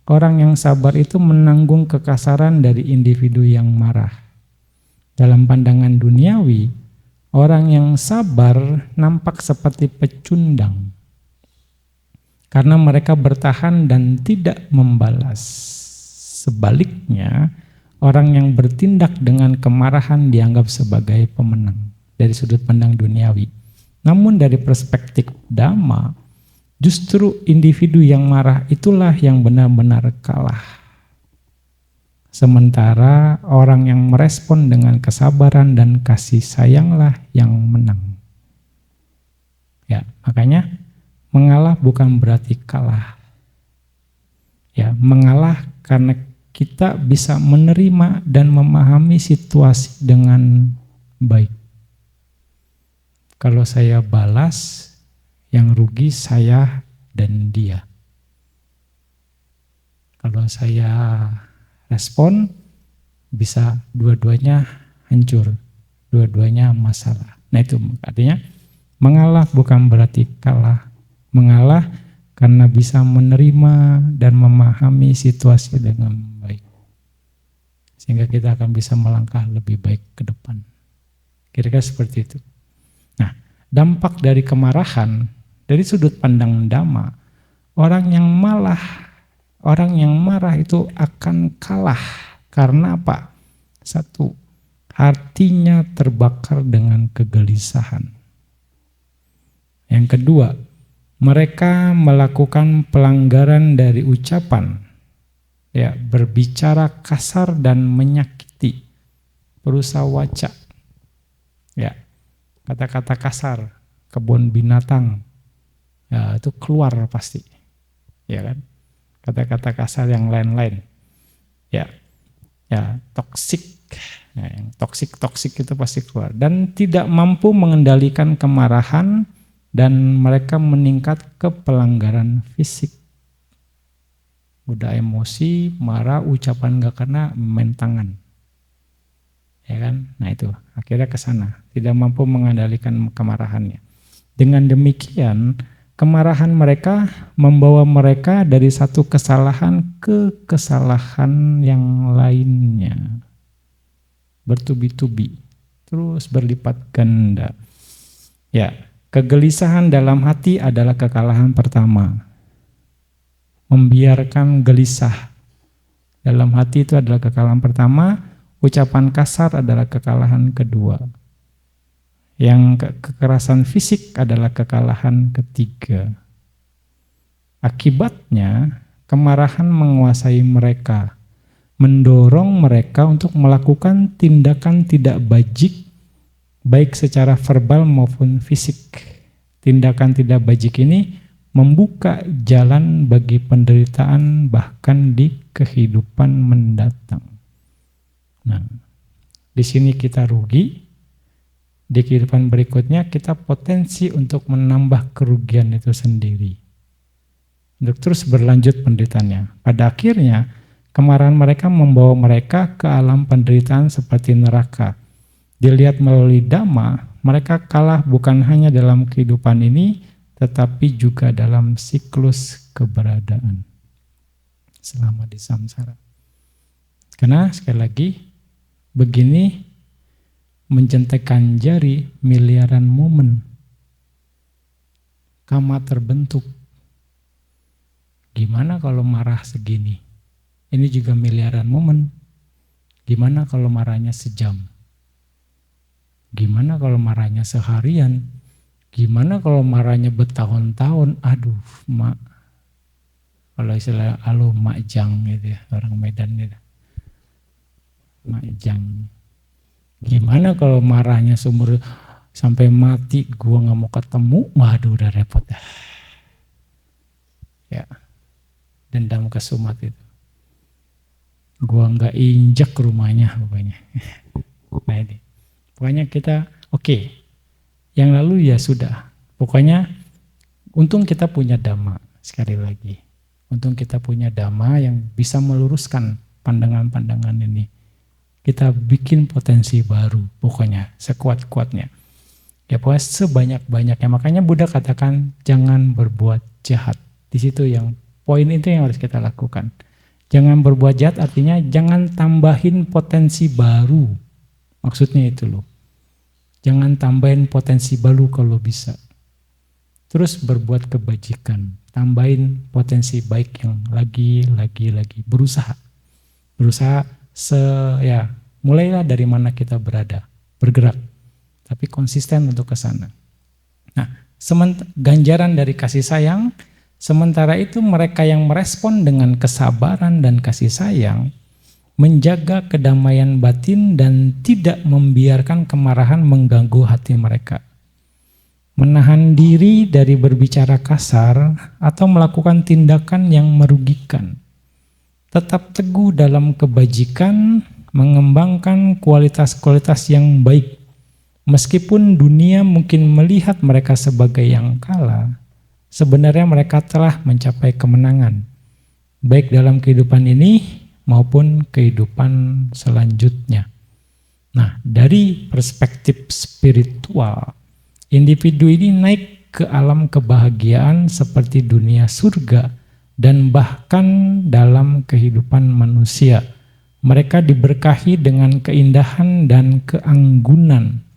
orang yang sabar itu menanggung kekasaran dari individu yang marah. Dalam pandangan duniawi, orang yang sabar nampak seperti pecundang karena mereka bertahan dan tidak membalas. Sebaliknya, orang yang bertindak dengan kemarahan dianggap sebagai pemenang dari sudut pandang duniawi. Namun dari perspektif Dhamma, justru individu yang marah itulah yang benar-benar kalah. Sementara orang yang merespon dengan kesabaran dan kasih sayanglah yang menang. Ya, makanya mengalah bukan berarti kalah. Ya, mengalah karena kita bisa menerima dan memahami situasi dengan baik. Kalau saya balas, yang rugi saya dan dia. Kalau saya respon, bisa dua-duanya hancur, dua-duanya masalah. Nah itu artinya mengalah bukan berarti kalah. Mengalah karena bisa menerima dan memahami situasi dengan baik. Sehingga kita akan bisa melangkah lebih baik ke depan. Kira-kira seperti itu. Nah, dampak dari kemarahan, dari sudut pandang Dhamma, orang yang marah itu akan kalah. Karena apa? 1, hatinya terbakar dengan kegelisahan. Yang kedua, mereka melakukan pelanggaran dari ucapan, ya, berbicara kasar dan menyakiti, perusa waca, ya, kata-kata kasar, kebun binatang, ya itu keluar pasti, ya kan? Kata-kata kasar yang lain-lain, ya toksik, ya, yang toksik itu pasti keluar dan tidak mampu mengendalikan kemarahan dan mereka meningkat ke pelanggaran fisik. Udah emosi, marah, ucapan gak kena, main tangan, ya kan? Nah itu akhirnya ke sana, tidak mampu mengendalikan kemarahannya. Dengan demikian kemarahan mereka membawa mereka dari satu kesalahan ke kesalahan yang lainnya. Bertubi-tubi, terus berlipat ganda. Ya, kegelisahan dalam hati adalah kekalahan pertama. Membiarkan gelisah dalam hati itu adalah kekalahan pertama, ucapan kasar adalah kekalahan kedua. Yang kekerasan fisik adalah kekalahan ketiga. Akibatnya, kemarahan menguasai mereka, mendorong mereka untuk melakukan tindakan tidak bajik, baik secara verbal maupun fisik. Tindakan tidak bajik ini membuka jalan bagi penderitaan bahkan di kehidupan mendatang. Nah, di sini kita rugi. Di kehidupan berikutnya kita potensi untuk menambah kerugian itu sendiri. Untuk terus berlanjut penderitaannya. Pada akhirnya kemarahan mereka membawa mereka ke alam penderitaan seperti neraka. Dilihat melalui Dhamma, mereka kalah bukan hanya dalam kehidupan ini, tetapi juga dalam siklus keberadaan selama di samsara. Karena sekali lagi begini menjentikkan jari miliaran momen kama terbentuk. Gimana kalau marah segini? Ini juga miliaran momen. Gimana kalau marahnya sejam? Gimana kalau marahnya seharian? Gimana kalau marahnya bertahun-tahun? Aduh, mak. Kalau istilah alu makjang gitu ya, orang Medan gitu. Makjang. Gimana kalau marahnya seumur sampai mati, gua nggak mau ketemu, waduh udah repot dah. Ya, dendam kesumat itu. Gua nggak injek rumahnya pokoknya. Nah ini, pokoknya kita oke. Yang lalu ya sudah. Pokoknya untung kita punya dhamma sekali lagi. Untung kita punya dhamma yang bisa meluruskan pandangan-pandangan ini. Kita bikin potensi baru, pokoknya sekuat-kuatnya. Ya pokoknya sebanyak-banyaknya. Makanya Buddha katakan jangan berbuat jahat. Di situ yang poin itu yang harus kita lakukan. Jangan berbuat jahat artinya jangan tambahin potensi baru. Maksudnya itu loh. Jangan tambahin potensi baru kalau bisa. Terus berbuat kebajikan. Tambahin potensi baik yang lagi. Berusaha. Berusaha mulailah dari mana kita berada. Bergerak. Tapi konsisten untuk ke sana. Nah, ganjaran dari kasih sayang, sementara itu mereka yang merespon dengan kesabaran dan kasih sayang, menjaga kedamaian batin dan tidak membiarkan kemarahan mengganggu hati mereka. Menahan diri dari berbicara kasar atau melakukan tindakan yang merugikan. Tetap teguh dalam kebajikan, mengembangkan kualitas-kualitas yang baik. Meskipun dunia mungkin melihat mereka sebagai yang kalah, sebenarnya mereka telah mencapai kemenangan. Baik dalam kehidupan ini maupun kehidupan selanjutnya. Nah, dari perspektif spiritual, individu ini naik ke alam kebahagiaan seperti dunia surga dan bahkan dalam kehidupan manusia. Mereka diberkahi dengan keindahan dan keanggunan.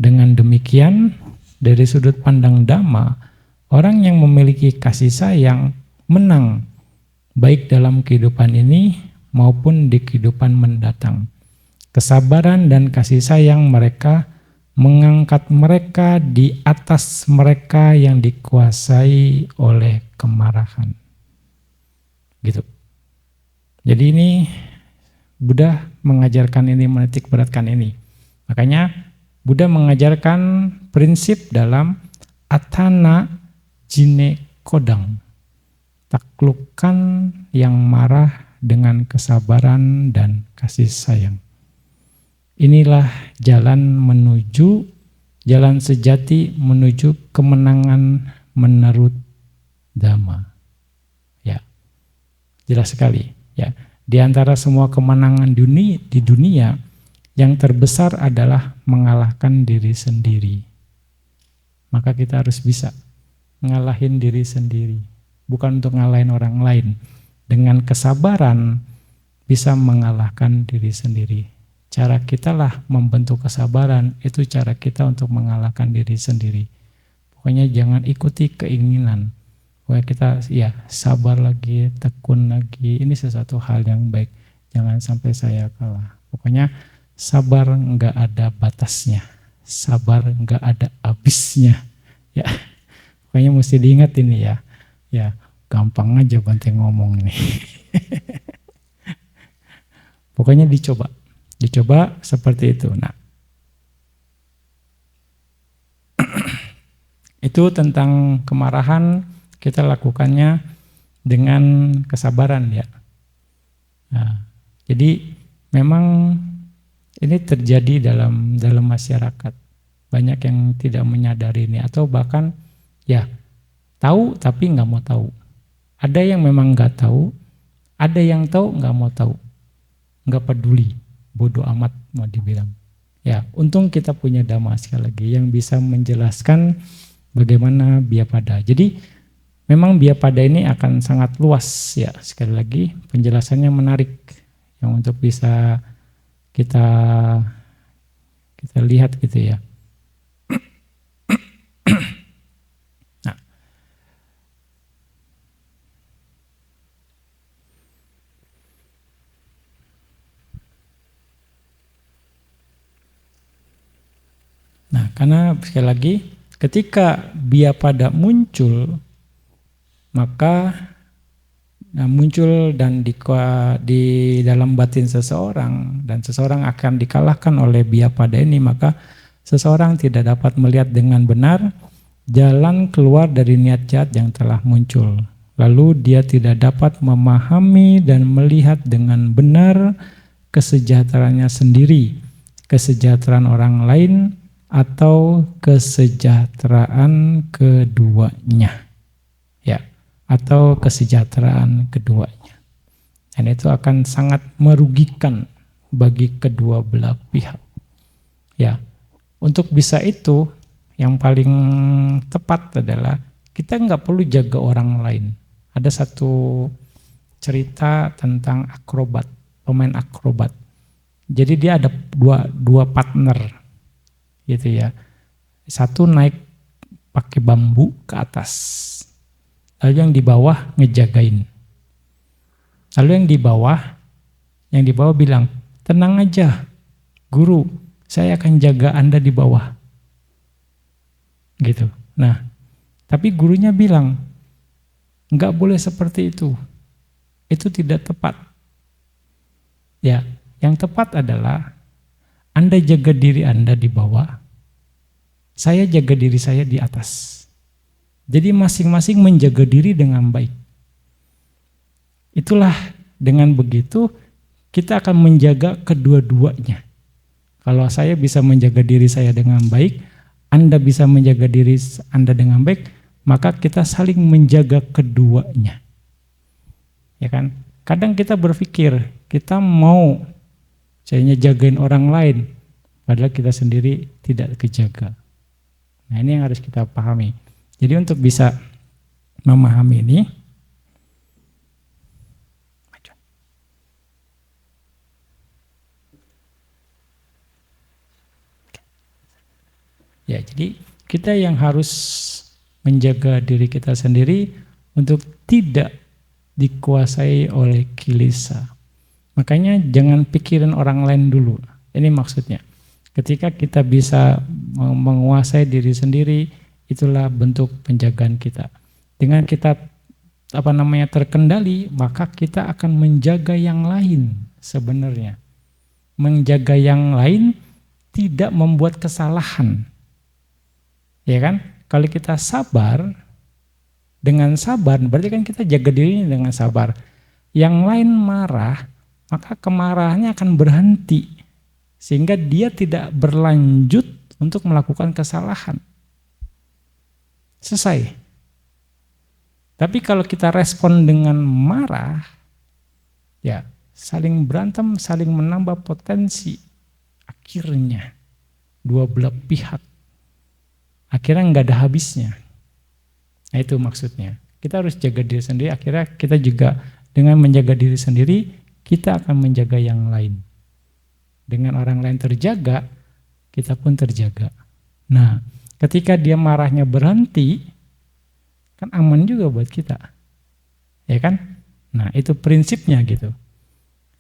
Dengan demikian, dari sudut pandang Dhamma, orang yang memiliki kasih sayang menang baik dalam kehidupan ini maupun di kehidupan mendatang. Kesabaran dan kasih sayang mereka mengangkat mereka di atas mereka yang dikuasai oleh kemarahan. Gitu. Jadi ini Buddha mengajarkan ini, menitik beratkan ini. Makanya Buddha mengajarkan prinsip dalam Atthana Jine Kodang. Taklukkan yang marah dengan kesabaran dan kasih sayang. Inilah jalan sejati menuju kemenangan menurut Dhamma. Ya, jelas sekali. Ya, di antara semua kemenangan di dunia, yang terbesar adalah mengalahkan diri sendiri. Maka kita harus bisa ngalahin diri sendiri. Bukan untuk ngalahin orang lain. Dengan kesabaran bisa mengalahkan diri sendiri. Cara kita lah membentuk kesabaran, itu cara kita untuk mengalahkan diri sendiri. Pokoknya jangan ikuti keinginan. Pokoknya kita sabar lagi, tekun lagi. Ini sesuatu hal yang baik. Jangan sampai saya kalah. Pokoknya sabar enggak ada batasnya, sabar enggak ada habisnya. Ya, pokoknya mesti diingat ini ya. Ya, gampang aja Bante ngomong ini. Pokoknya dicoba seperti itu. Nah, itu tentang kemarahan kita lakukannya dengan kesabaran ya. Nah, jadi memang ini terjadi dalam masyarakat. Banyak yang tidak menyadari ini atau bahkan ya tahu tapi nggak mau tahu. Ada yang memang nggak tahu, ada yang tahu nggak mau tahu, nggak peduli, bodoh amat mau dibilang. Ya, untung kita punya Dhamma sekali lagi yang bisa menjelaskan bagaimana Biyapada. Jadi memang Biyapada ini akan sangat luas ya, sekali lagi penjelasannya menarik yang untuk bisa kita lihat gitu ya. Nah, karena sekali lagi Ketika biapada muncul, maka muncul dan di dalam batin seseorang, dan seseorang akan dikalahkan oleh biapada ini, maka seseorang tidak dapat melihat dengan benar jalan keluar dari niat jahat yang telah muncul. Lalu dia tidak dapat memahami dan melihat dengan benar kesejahteraannya sendiri, kesejahteraan orang lain, atau kesejahteraan keduanya. Ya, atau kesejahteraan keduanya. Dan itu akan sangat merugikan bagi kedua belah pihak. Ya, untuk bisa itu yang paling tepat adalah kita nggak perlu jaga orang lain. Ada satu cerita tentang akrobat, pemain akrobat. Jadi dia ada dua partner, gitu ya. Satu naik pakai bambu ke atas, lalu yang di bawah ngejagain. Lalu yang di bawah bilang, tenang aja, guru, saya akan jaga Anda di bawah. Gitu. Nah, tapi gurunya bilang, enggak boleh seperti itu. Itu tidak tepat. Ya, yang tepat adalah Anda jaga diri Anda di bawah, saya jaga diri saya di atas. Jadi masing-masing menjaga diri dengan baik. Itulah dengan begitu kita akan menjaga kedua-duanya. Kalau saya bisa menjaga diri saya dengan baik, Anda bisa menjaga diri Anda dengan baik, maka kita saling menjaga keduanya. Ya kan? Kadang kita berpikir kita mau jadinya jagain orang lain, padahal kita sendiri tidak kejaga. Nah, ini yang harus kita pahami. Jadi untuk bisa memahami ini, ya, jadi kita yang harus menjaga diri kita sendiri untuk tidak dikuasai oleh kilesa. Makanya jangan pikirin orang lain dulu. Ini maksudnya. Ketika kita bisa menguasai diri sendiri, itulah bentuk penjagaan kita. Dengan kita terkendali, maka kita akan menjaga yang lain sebenarnya. Menjaga yang lain tidak membuat kesalahan. Ya kan? Kalau kita sabar, dengan sabar, berarti kan kita jaga diri dengan sabar. Yang lain marah, maka kemarahannya akan berhenti. Sehingga dia tidak berlanjut untuk melakukan kesalahan. Selesai. Tapi kalau kita respon dengan marah, ya saling berantem, saling menambah potensi. Akhirnya, dua belah pihak. Akhirnya nggak ada habisnya. Nah itu maksudnya. Kita harus jaga diri sendiri, akhirnya kita juga dengan menjaga diri sendiri, kita akan menjaga yang lain. Dengan orang lain terjaga, kita pun terjaga. Nah, ketika dia marahnya berhenti, kan aman juga buat kita. Ya kan? Nah itu prinsipnya gitu.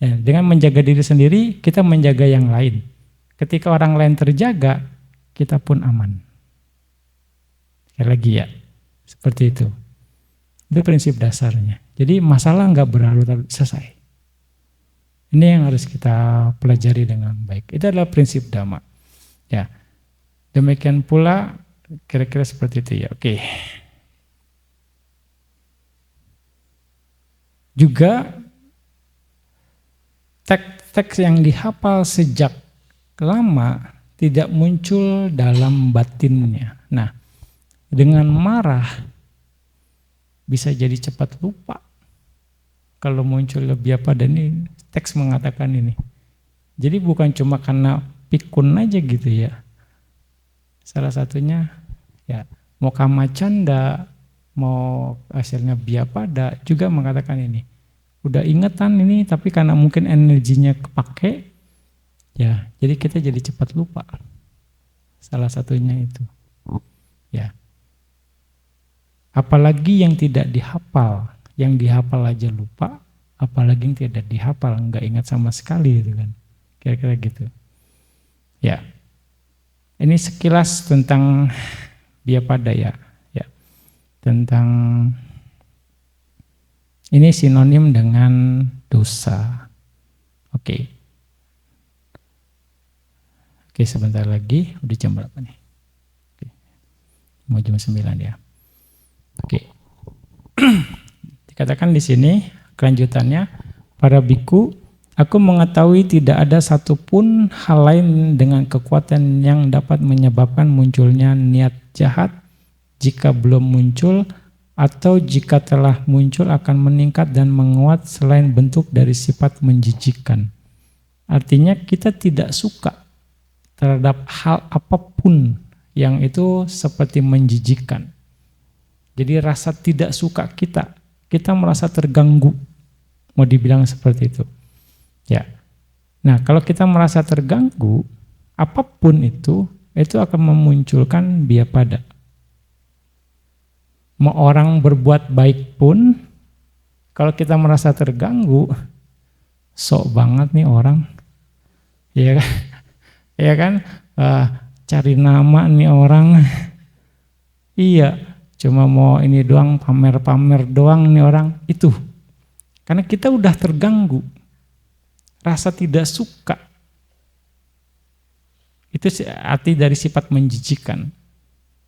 Ya, dengan menjaga diri sendiri, kita menjaga yang lain. Ketika orang lain terjaga, kita pun aman. Sekali lagi ya, seperti itu. Itu prinsip dasarnya. Jadi masalah nggak berlarut-larut, selesai. Ini yang harus kita pelajari dengan baik. Itu adalah prinsip Dhamma. Ya, demikian pula kira-kira seperti itu ya. Oke. Juga teks-teks yang dihafal sejak lama tidak muncul dalam batinnya. Nah, dengan marah bisa jadi cepat lupa. Kalau muncul lebih apa, dan ini teks mengatakan ini. Jadi bukan cuma karena pikun aja gitu ya. Salah satunya ya mau kamacanda, mau hasilnya biapada juga mengatakan ini. Udah ingetan ini tapi karena mungkin energinya kepake, ya jadi kita jadi cepat lupa. Salah satunya itu. Ya. Apalagi yang tidak dihafal, yang dihafal aja lupa, apalagi yang tidak dihafal, nggak ingat sama sekali gitu kan. Kira-kira gitu. Ya. Ini sekilas tentang Biapada ya. Ya. Tentang ini sinonim dengan dosa. Oke. Oke, sebentar lagi. Udah jam berapa nih? Oke. Mau jam 9 ya. Oke. Dikatakan di sini kelanjutannya, para biku, aku mengetahui tidak ada satupun hal lain dengan kekuatan yang dapat menyebabkan munculnya niat jahat jika belum muncul, atau jika telah muncul akan meningkat dan menguat selain bentuk dari sifat menjijikkan. Artinya kita tidak suka terhadap hal apapun yang itu seperti menjijikkan. Jadi rasa tidak suka kita merasa terganggu, mau dibilang seperti itu. Ya. Nah, kalau kita merasa terganggu, apapun itu akan memunculkan biapada. Mau orang berbuat baik pun, kalau kita merasa terganggu, sok banget nih orang, ya kan? Ya kan? Cari nama nih orang, iya, cuma mau ini doang, pamer-pamer doang nih orang, itu. Karena kita udah terganggu, rasa tidak suka, itu arti dari sifat menjijikkan.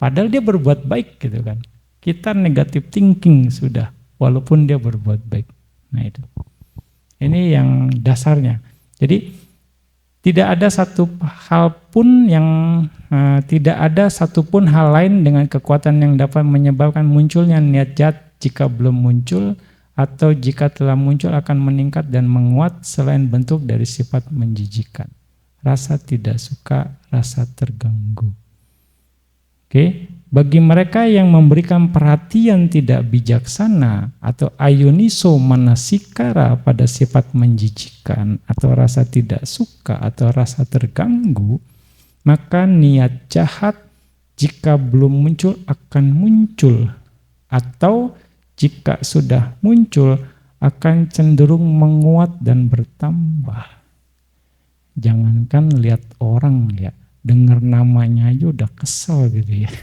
Padahal dia berbuat baik gitu kan. Kita negatif thinking sudah, walaupun dia berbuat baik. Nah itu. Ini yang dasarnya. Jadi tidak ada satu hal pun yang tidak ada satupun hal lain dengan kekuatan yang dapat menyebabkan munculnya niat jahat jika belum muncul, atau jika telah muncul akan meningkat dan menguat selain bentuk dari sifat menjijikkan. Rasa tidak suka, rasa terganggu. Oke. Bagi mereka yang memberikan perhatian tidak bijaksana atau ayuniso manasikara pada sifat menjijikkan atau rasa tidak suka atau rasa terganggu, maka niat jahat jika belum muncul akan muncul, atau jika sudah muncul akan cenderung menguat dan bertambah. Jangankan lihat orang ya, dengar namanya aja udah kesel gitu ya.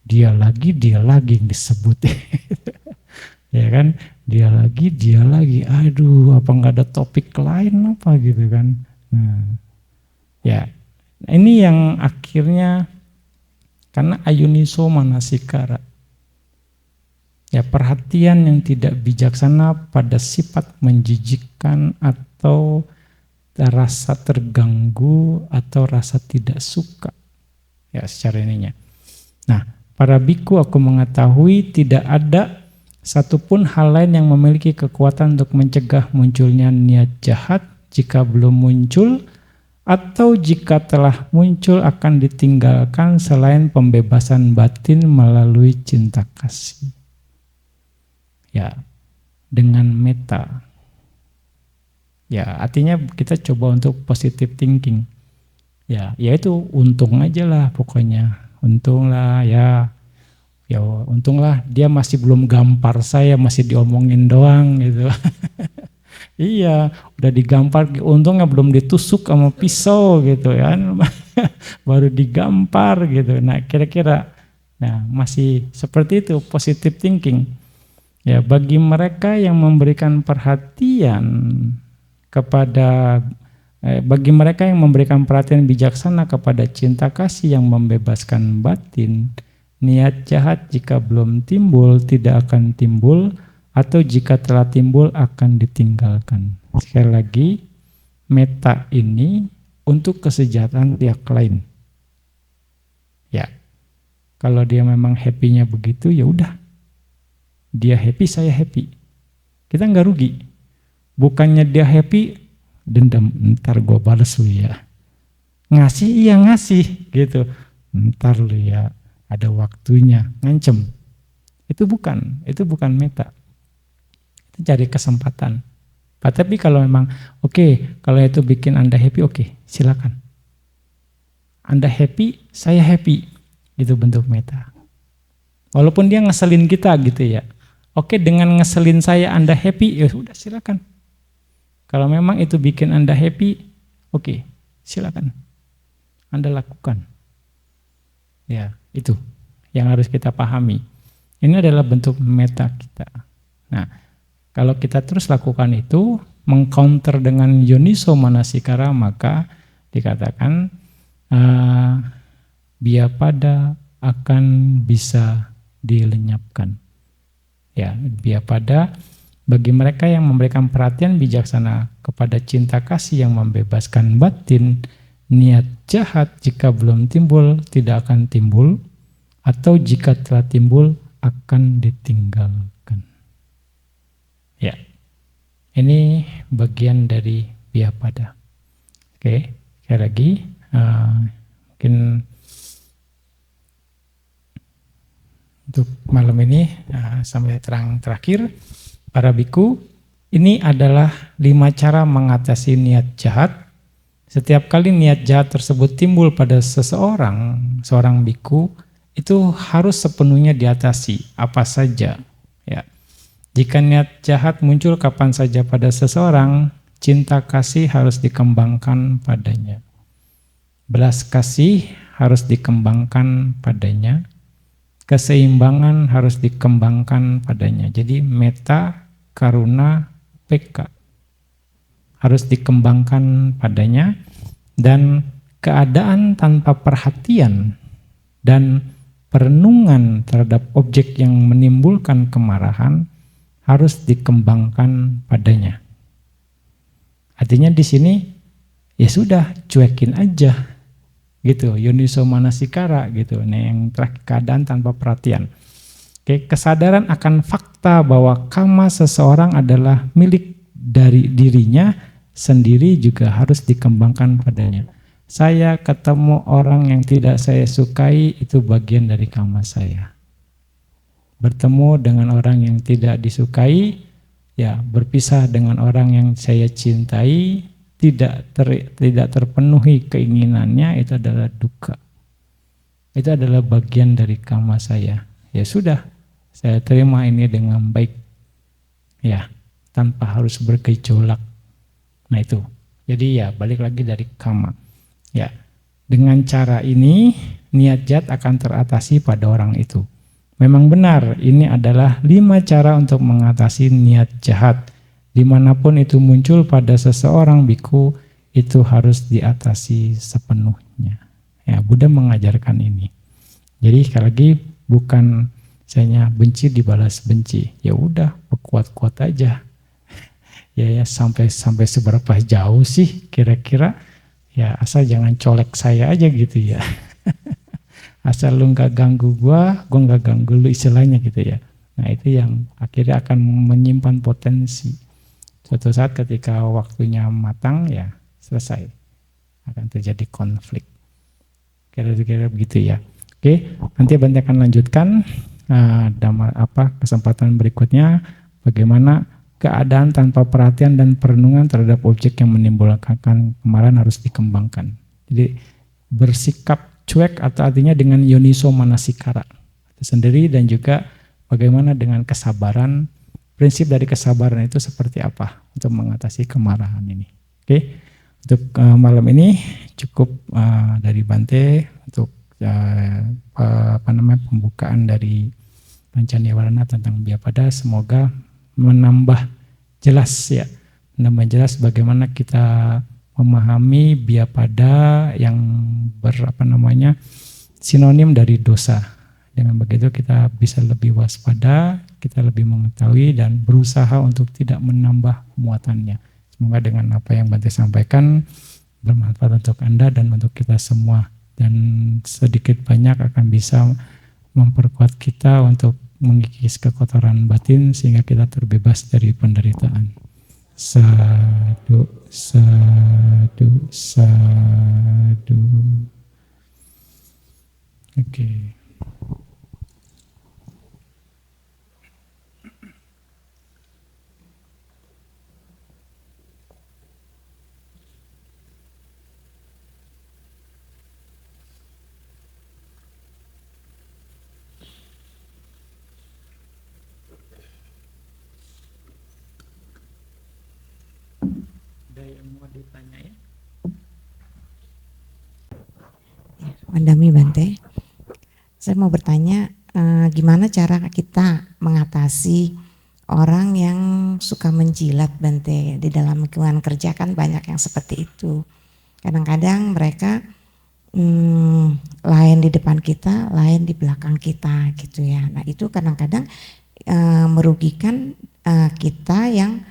Dia lagi yang disebut. Ya kan? Dia lagi. Aduh, apa nggak ada topik lain apa gitu kan. Nah, ya, ini yang akhirnya karena ayuniso manasikara. Ya, perhatian yang tidak bijaksana pada sifat menjijikkan atau rasa terganggu atau rasa tidak suka. Ya, secara ininya. Nah, para biku, aku mengetahui tidak ada satupun hal lain yang memiliki kekuatan untuk mencegah munculnya niat jahat jika belum muncul, atau jika telah muncul akan ditinggalkan selain pembebasan batin melalui cinta kasih. Ya, dengan meta. Ya, artinya kita coba untuk positive thinking. Ya itu untung aja lah pokoknya. Untunglah ya untunglah dia masih belum gampar saya, masih diomongin doang gitu. Iya, udah digampar, untungnya belum ditusuk sama pisau gitu kan. Baru digampar gitu. Nah, kira-kira masih seperti itu, positive thinking. Ya, bagi mereka yang memberikan perhatian bagi mereka yang memberikan perhatian bijaksana kepada cinta kasih yang membebaskan batin, niat jahat jika belum timbul tidak akan timbul, atau jika telah timbul akan ditinggalkan. Sekali lagi, meta ini untuk kesejahteraan pihak lain. Ya, kalau dia memang happy-nya begitu, ya udah. Dia happy, saya happy. Kita nggak rugi. Bukannya dia happy, dendam, ntar gue balas lu ya. Ngasih, iya ngasih gitu. Ntar lu ya, ada waktunya, ngancem. Itu bukan meta. Itu cari kesempatan. Tapi kalau memang kalau itu bikin Anda happy, silakan. Anda happy, saya happy. Itu bentuk meta. Walaupun dia ngeselin kita gitu ya. Dengan ngeselin saya Anda happy, ya sudah silakan. Kalau memang itu bikin Anda happy, silakan. Anda lakukan. Ya, itu yang harus kita pahami. Ini adalah bentuk meta kita. Nah, kalau kita terus lakukan itu, mengcounter dengan yoniso manasikara, maka dikatakan biapada akan bisa dilenyapkan. Ya, biapada bagi mereka yang memberikan perhatian bijaksana kepada cinta kasih yang membebaskan batin, niat jahat jika belum timbul tidak akan timbul, atau jika telah timbul akan ditinggalkan. Ya, ini bagian dari biapada. Oke, sekali lagi mungkin untuk malam ini sampai terang terakhir, para biku, ini adalah 5 cara mengatasi niat jahat. Setiap kali niat jahat tersebut timbul pada seorang biku, itu harus sepenuhnya diatasi, apa saja. Ya. Jika niat jahat muncul kapan saja pada seseorang, cinta kasih harus dikembangkan padanya. Belas kasih harus dikembangkan padanya. Keseimbangan harus dikembangkan padanya. Jadi meta, karuna, peka harus dikembangkan padanya, dan keadaan tanpa perhatian dan perenungan terhadap objek yang menimbulkan kemarahan harus dikembangkan padanya. Artinya di sini ya sudah, cuekin aja. Gitu, yoniso manasikara gitu. Nah, yang terakhir, keadaan tanpa perhatian. Oke, kesadaran akan fakta bahwa kama seseorang adalah milik dari dirinya sendiri juga harus dikembangkan padanya. Saya ketemu orang yang tidak saya sukai, itu bagian dari kama saya. Bertemu dengan orang yang tidak disukai, ya berpisah dengan orang yang saya cintai, tidak terpenuhi keinginannya, itu adalah duka. Itu adalah bagian dari kama saya. Ya sudah, saya terima ini dengan baik. Ya, tanpa harus bergejolak. Nah itu. Jadi ya balik lagi dari kama. Ya, dengan cara ini niat jahat akan teratasi pada orang itu. Memang benar, ini adalah 5 cara untuk mengatasi niat jahat. Dimanapun itu muncul pada seseorang biku, itu harus diatasi sepenuhnya. Ya, Buddha mengajarkan ini. Jadi sekali lagi, bukan misalnya benci dibalas benci. Ya udah, kuat-kuat aja. Ya sampai seberapa jauh sih kira-kira? Ya asal jangan colek saya aja gitu ya. Asal lu nggak ganggu gua nggak ganggu lu, istilahnya gitu ya. Nah itu yang akhirnya akan menyimpan potensi. Suatu saat ketika waktunya matang, ya selesai. Akan terjadi konflik. Kira-kira begitu ya. Oke, nanti Bante akan lanjutkan kesempatan berikutnya, bagaimana keadaan tanpa perhatian dan perenungan terhadap objek yang menimbulkan kemarahan harus dikembangkan. Jadi bersikap cuek atau artinya dengan yoniso manasikara itu sendiri, dan juga bagaimana dengan kesabaran. Prinsip dari kesabaran itu seperti apa untuk mengatasi kemarahan ini. Oke, untuk malam ini cukup dari Bante untuk pembukaan dari Pancaniwarana tentang biapada. Semoga menambah jelas bagaimana kita memahami biapada yang sinonim dari dosa. Dengan begitu kita bisa lebih waspada, kita lebih mengetahui dan berusaha untuk tidak menambah muatannya. Semoga dengan apa yang Bante sampaikan bermanfaat untuk Anda dan untuk kita semua, dan sedikit banyak akan bisa memperkuat kita untuk mengikis kekotoran batin sehingga kita terbebas dari penderitaan. Sadu, sadu, sadu. Oke. Ada yang mau ditanyain? Mandami Bante. Saya mau bertanya, gimana cara kita mengatasi orang yang suka menjilat Bante di dalam lingkungan kerja, kan banyak yang seperti itu. Kadang-kadang mereka lain di depan kita, lain di belakang kita gitu ya. Nah itu kadang-kadang merugikan kita yang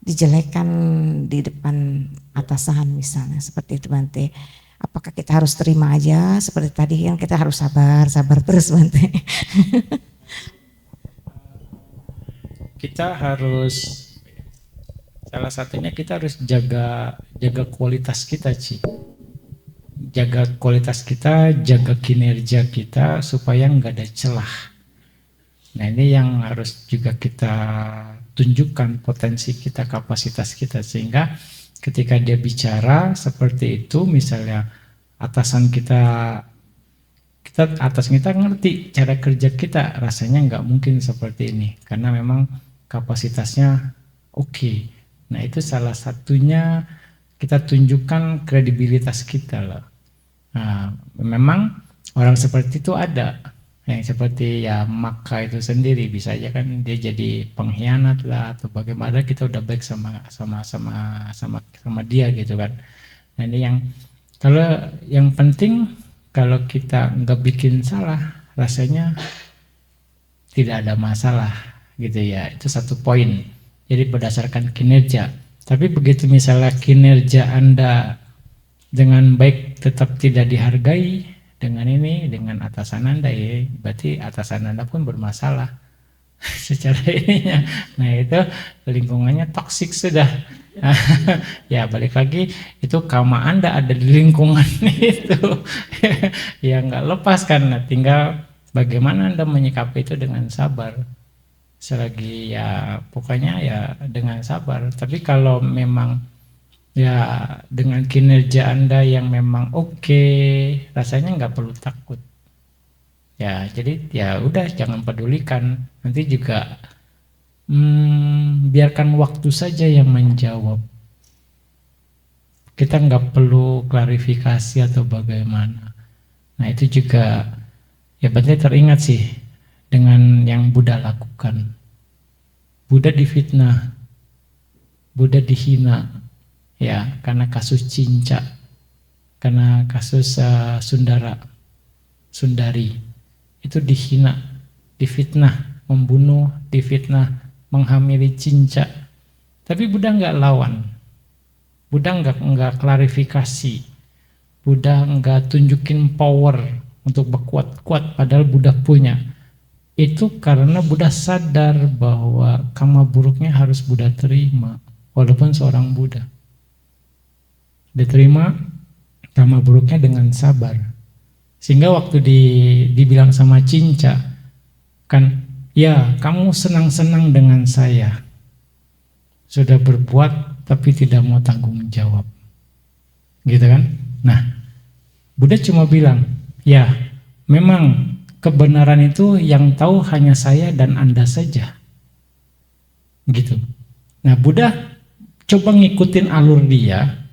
dijelekan di depan atasan misalnya, seperti itu Bante. Apakah kita harus terima aja seperti tadi yang kita harus sabar terus Bante? Kita harus, salah satunya kita harus jaga kualitas kita, Ci. Jaga kualitas kita, jaga kinerja kita supaya nggak ada celah. Nah ini yang harus juga kita tunjukkan potensi kita, kapasitas kita, sehingga ketika dia bicara seperti itu, misalnya atasan kita ngerti cara kerja kita, rasanya nggak mungkin seperti ini karena memang kapasitasnya oke. Nah itu salah satunya kita tunjukkan kredibilitas kita loh. Nah, memang orang seperti itu ada, yang seperti ya Maka itu sendiri bisa aja kan dia jadi pengkhianat lah atau bagaimana, kita udah baik sama dia gitu kan. Nah ini yang, kalau yang penting kalau kita nggak bikin salah, rasanya tidak ada masalah gitu ya. Itu satu poin. Jadi berdasarkan kinerja. Tapi begitu misalnya kinerja Anda dengan baik tetap tidak dihargai dengan ini, dengan atasan Anda, ya berarti atasan Anda pun bermasalah secara ininya. Nah itu lingkungannya toksik sudah. Ya balik lagi, itu karma Anda ada di lingkungan itu. Ya nggak lepas kan. Nah, tinggal bagaimana Anda menyikapi itu dengan sabar. Selagi ya pokoknya ya dengan sabar. Tapi kalau memang ya dengan kinerja Anda yang memang oke, rasanya nggak perlu takut. Ya jadi ya udah jangan pedulikan. Nanti juga biarkan waktu saja yang menjawab. Kita nggak perlu klarifikasi atau bagaimana. Nah itu juga ya Bante teringat sih dengan yang Buddha lakukan. Buddha difitnah, Buddha dihina, ya karena kasus cinca, karena kasus Sundari, itu dihina, difitnah, membunuh, difitnah, menghamili cinca. Tapi Buddha nggak lawan, Buddha nggak klarifikasi, Buddha nggak tunjukin power untuk berkuat-kuat, padahal Buddha punya. Itu karena Buddha sadar bahwa karma buruknya harus Buddha terima, walaupun seorang Buddha. Diterima karma buruknya dengan sabar. Sehingga waktu dibilang sama cinca, kan, ya kamu senang-senang dengan saya, sudah berbuat tapi tidak mau tanggung jawab. Gitu kan? Nah, Buddha cuma bilang, ya memang kebenaran itu yang tahu hanya saya dan Anda saja. Gitu. Nah, Buddha coba ngikutin alur dia.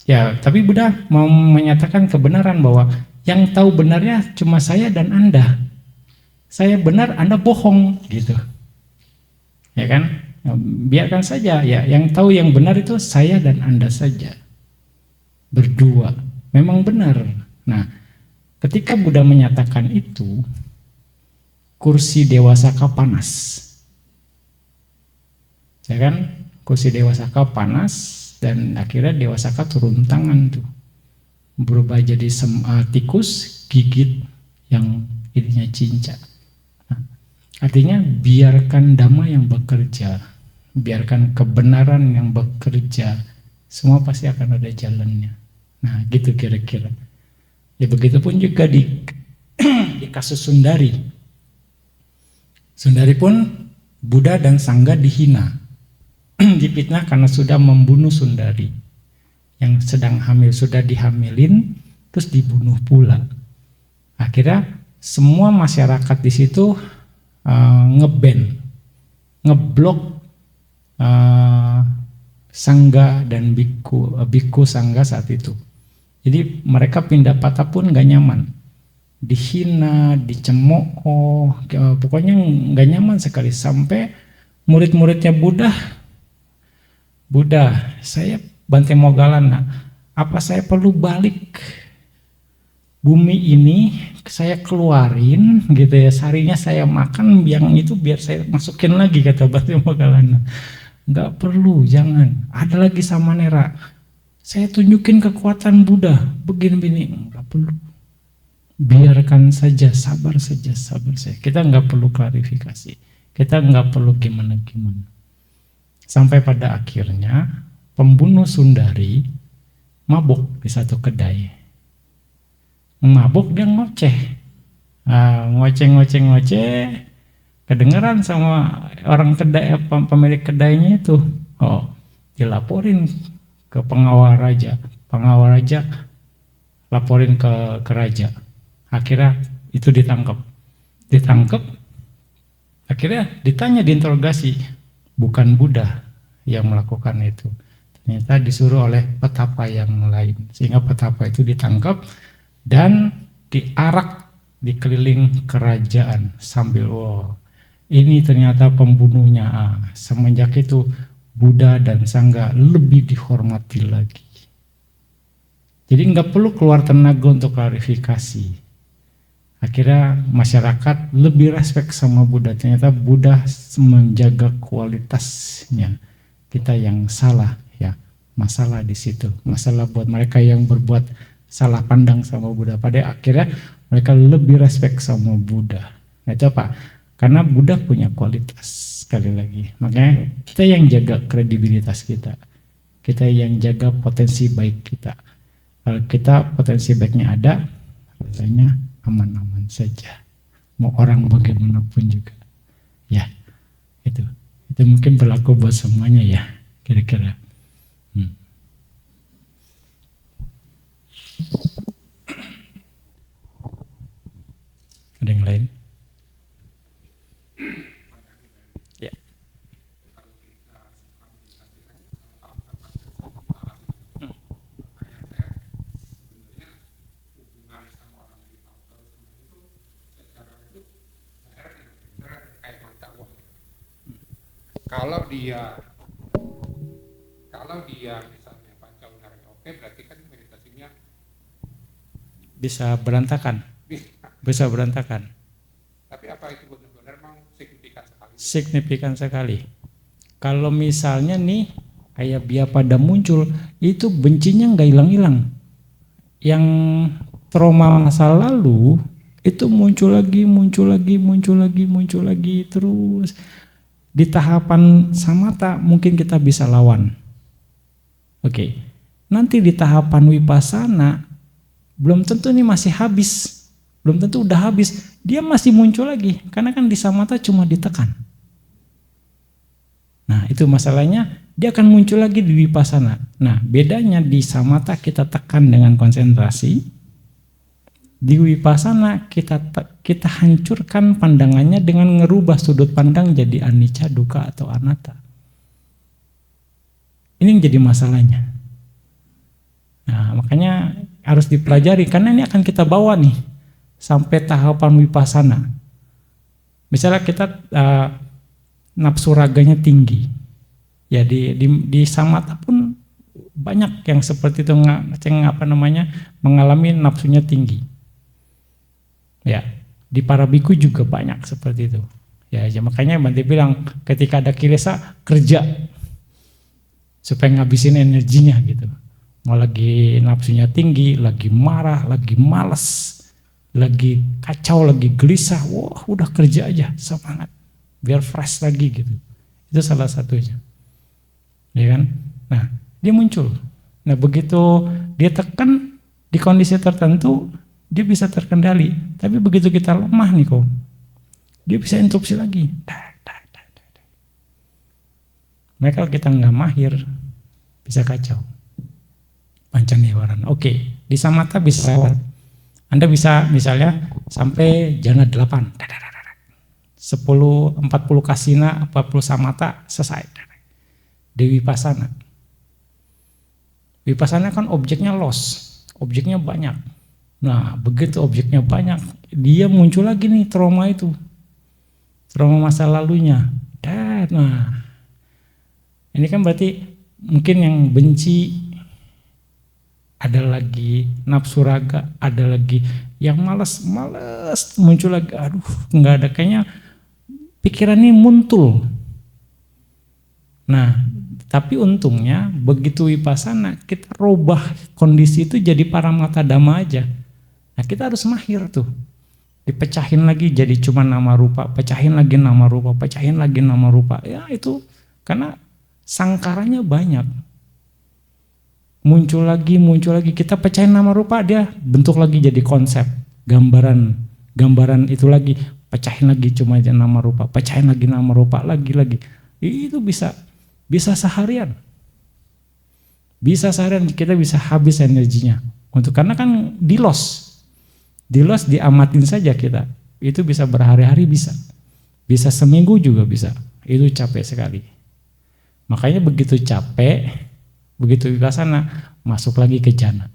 Ya, tapi Buddha mau menyatakan kebenaran bahwa yang tahu benarnya cuma saya dan Anda. Saya benar, Anda bohong, gitu. Ya kan? Nah, biarkan saja ya, yang tahu yang benar itu saya dan Anda saja. Berdua. Memang benar. Nah, ketika Buddha menyatakan itu, kursi Dewa Saka panas. Ya kan? Kursi Dewa Saka panas dan akhirnya Dewa Saka turun tangan tuh. Berubah jadi tikus gigit yang ininya cinca. Nah, artinya biarkan dhamma yang bekerja, biarkan kebenaran yang bekerja, semua pasti akan ada jalannya. Nah, gitu kira-kira. Ya begitupun juga di kasus Sundari. Sundari pun Buddha dan Sangga dihina, difitnah karena sudah membunuh Sundari yang sedang hamil, sudah dihamilin terus dibunuh pula. Akhirnya semua masyarakat di situ ngeban, ngeblok Sangga dan biku Sangga saat itu. Jadi mereka pindah patah pun gak nyaman. dihina, dicemooh, pokoknya nggak nyaman sekali. Sampai murid-muridnya Buddha, saya Bante Moggallana, apa saya perlu balik bumi ini, saya keluarin gitu ya, sarinya saya makan, yang itu biar saya masukin lagi, kata Bante Moggallana. Nggak perlu, jangan. Ada lagi Samanera, saya tunjukin kekuatan Buddha, begini-begini, nggak perlu. Biarkan saja, sabar saja. Kita nggak perlu klarifikasi, kita nggak perlu gimana-gimana. Sampai pada akhirnya pembunuh Sundari mabuk di satu kedai. Mabuk, dia ngoceh, ngoceh, kedengeran sama orang kedai, pemilik kedainya itu. Dilaporin ke pengawal raja laporin ke raja. Akhirnya itu ditangkap, akhirnya ditanya, diinterogasi, bukan Buddha yang melakukan itu, ternyata disuruh oleh petapa yang lain, sehingga petapa itu ditangkap dan diarak di keliling kerajaan sambil ini ternyata pembunuhnya. Semenjak itu Buddha dan Sangha lebih dihormati lagi. Jadi nggak perlu keluar tenaga untuk klarifikasi. Akhirnya masyarakat lebih respek sama Buddha. Ternyata Buddha menjaga kualitasnya. Kita yang salah ya, masalah di situ. Masalah buat mereka yang berbuat salah pandang sama Buddha. Pada akhirnya mereka lebih respek sama Buddha. Nah, itu apa? Karena Buddha punya kualitas, sekali lagi. Makanya kita yang jaga kredibilitas kita. Kita yang jaga potensi baik kita. Kalau kita potensi baiknya ada, rasanya aman-aman saja. Mau orang bagaimanapun juga. Ya, itu mungkin berlaku buat semuanya ya, kira-kira. Ada yang lain? Ya. Kalau dia misalnya pancaundaranya oke, berarti kan meditasinya bisa berantakan. Tapi apa itu benar-benar mau signifikan sekali? Signifikan sekali. Kalau misalnya nih kayak Biapada muncul, itu bencinya nggak hilang-hilang. Yang trauma masa lalu itu muncul lagi terus. Di tahapan samatha mungkin kita bisa lawan. Oke. Nanti di tahapan vipassana belum tentu ini masih habis. Belum tentu udah habis. Dia masih muncul lagi karena kan di samatha cuma ditekan. Nah, itu masalahnya, dia akan muncul lagi di vipassana. Nah, bedanya di samatha kita tekan dengan konsentrasi. Di vipassana kita hancurkan pandangannya dengan ngerubah sudut pandang jadi anicca, dukkha atau anatta. Ini yang jadi masalahnya. Nah, makanya harus dipelajari karena ini akan kita bawa nih sampai tahapan vipassana. Misalnya kita nafsu raganya tinggi. Ya di samatha pun banyak yang seperti itu mengalami nafsunya tinggi. Ya, di para biku juga banyak seperti itu. Ya, makanya Bante bilang ketika ada kilesa kerja supaya ngabisin energinya gitu. Mau lagi nafsunya tinggi, lagi marah, lagi malas, lagi kacau, lagi gelisah, wah udah kerja aja semangat biar fresh lagi gitu. Itu salah satunya. Ya kan? Nah, dia muncul. Nah, begitu dia tekan di kondisi tertentu dia bisa terkendali, tapi begitu kita lemah nih kok, dia bisa interupsi lagi. Mereka kalau kita nggak mahir, bisa kacau. Pancaniwarana. Oke, di samatha bisa lewat. Anda bisa misalnya sampai jana 8, 10, 40 kasina, 40 samatha selesai. Di vipassana. Vipassana kan objeknya loss, objeknya banyak. Nah, begitu objeknya banyak, dia muncul lagi nih trauma itu. Trauma masa lalunya. Dan nah, ini kan berarti mungkin yang benci, ada lagi nafsu raga, ada lagi yang malas muncul lagi. Aduh, nggak ada, kayaknya pikiran ini muncul. Nah, tapi untungnya begitu vipassana kita rubah kondisi itu jadi paramata dhamma aja. Nah, kita harus mahir tuh. Dipecahin lagi jadi cuma nama rupa, pecahin lagi nama rupa, pecahin lagi nama rupa. Ya itu karena sangkaranya banyak. Muncul lagi, kita pecahin nama rupa, dia bentuk lagi jadi konsep, gambaran itu lagi, pecahin lagi cuma nama rupa, pecahin lagi nama rupa, lagi. Itu bisa seharian. Bisa seharian kita bisa habis energinya. Karena kan di loss diamatin saja kita. Itu bisa berhari-hari bisa. Bisa seminggu juga bisa. Itu capek sekali. Makanya begitu capek, begitu vipassana, masuk lagi ke jhana.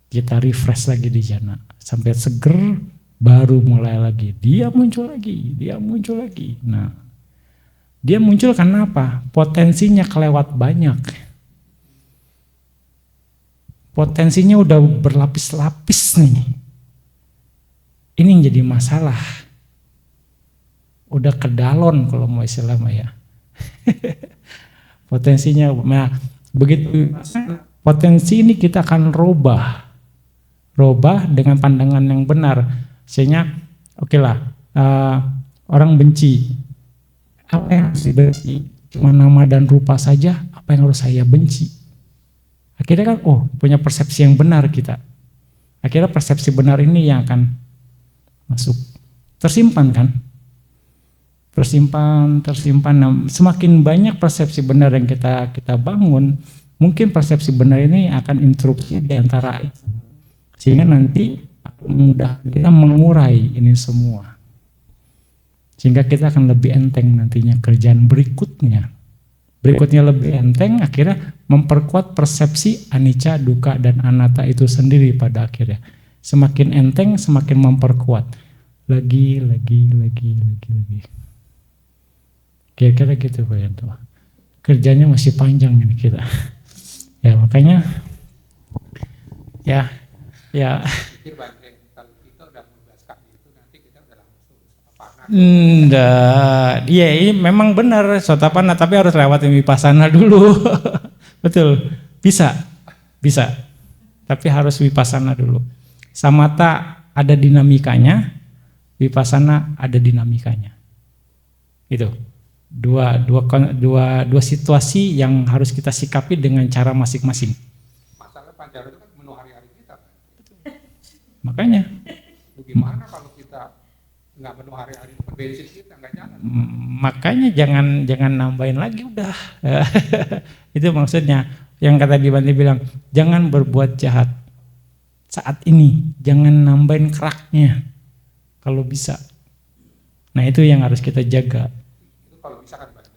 Kita refresh lagi di jhana. Sampai seger, baru mulai lagi. Dia muncul lagi. Nah, dia muncul karena apa? Potensinya kelewat banyak. Potensinya udah berlapis-lapis nih. Ini yang jadi masalah. Udah kedalon kalau mau istilah ya. Potensinya, nah begitu potensi ini kita akan rubah dengan pandangan yang benar. Sehingga orang benci, apa yang harus dibenci? Cuma nama dan rupa saja, apa yang harus saya benci? Akhirnya kan punya persepsi yang benar kita. Akhirnya persepsi benar ini yang akan masuk, tersimpan kan? Tersimpan. Nah, semakin banyak persepsi benar yang kita bangun, mungkin persepsi benar ini akan interupsi di antara itu. Sehingga nanti mudah kita mengurai ini semua. Sehingga kita akan lebih enteng nantinya kerjaan berikutnya. Berikutnya lebih enteng, akhirnya memperkuat persepsi anicca, dukkha, dan anatta itu sendiri pada akhirnya. Semakin enteng, semakin memperkuat. Lagi. Kira-kira gitu Pak Yanto. Kerjanya masih panjang ini kita. Ya makanya ya Pikir Bante, kalau kita udah membebaskan itu nanti kita udah langsung sotapana. enggak, iya ini memang benar sotapana, tapi harus lewatin vipassana dulu. Betul, bisa, tapi harus vipassana dulu. Samatha ada dinamikanya, vipassana ada dinamikanya. Itu dua situasi yang harus kita sikapi dengan cara masing-masing. Masalah pancara itu kan menu hari-hari kita. Makanya Bagaimana kalau kita nggak menu hari-hari itu bensin kita nggak jalan. Makanya jangan nambahin lagi udah. Itu maksudnya yang kata Bante bilang, jangan berbuat jahat saat ini, jangan nambahin keraknya kalau bisa. Nah itu yang harus kita jaga. Itu kalau bisa kan Bante.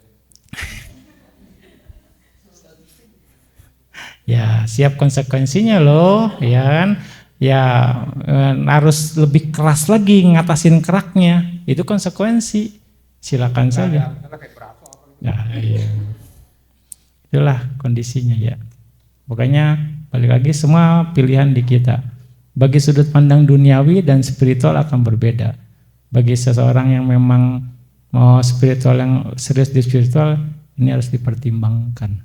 Ya siap konsekuensinya loh, ya kan? Ya harus lebih keras lagi ngatasin keraknya. Itu konsekuensi. Silakan saja. Kayak berapa apa. Ya, iya. Itulah kondisinya ya. Pokoknya balik lagi semua pilihan di kita. Bagi sudut pandang duniawi dan spiritual akan berbeda. Bagi seseorang yang memang mau spiritual, yang serius di spiritual, ini harus dipertimbangkan.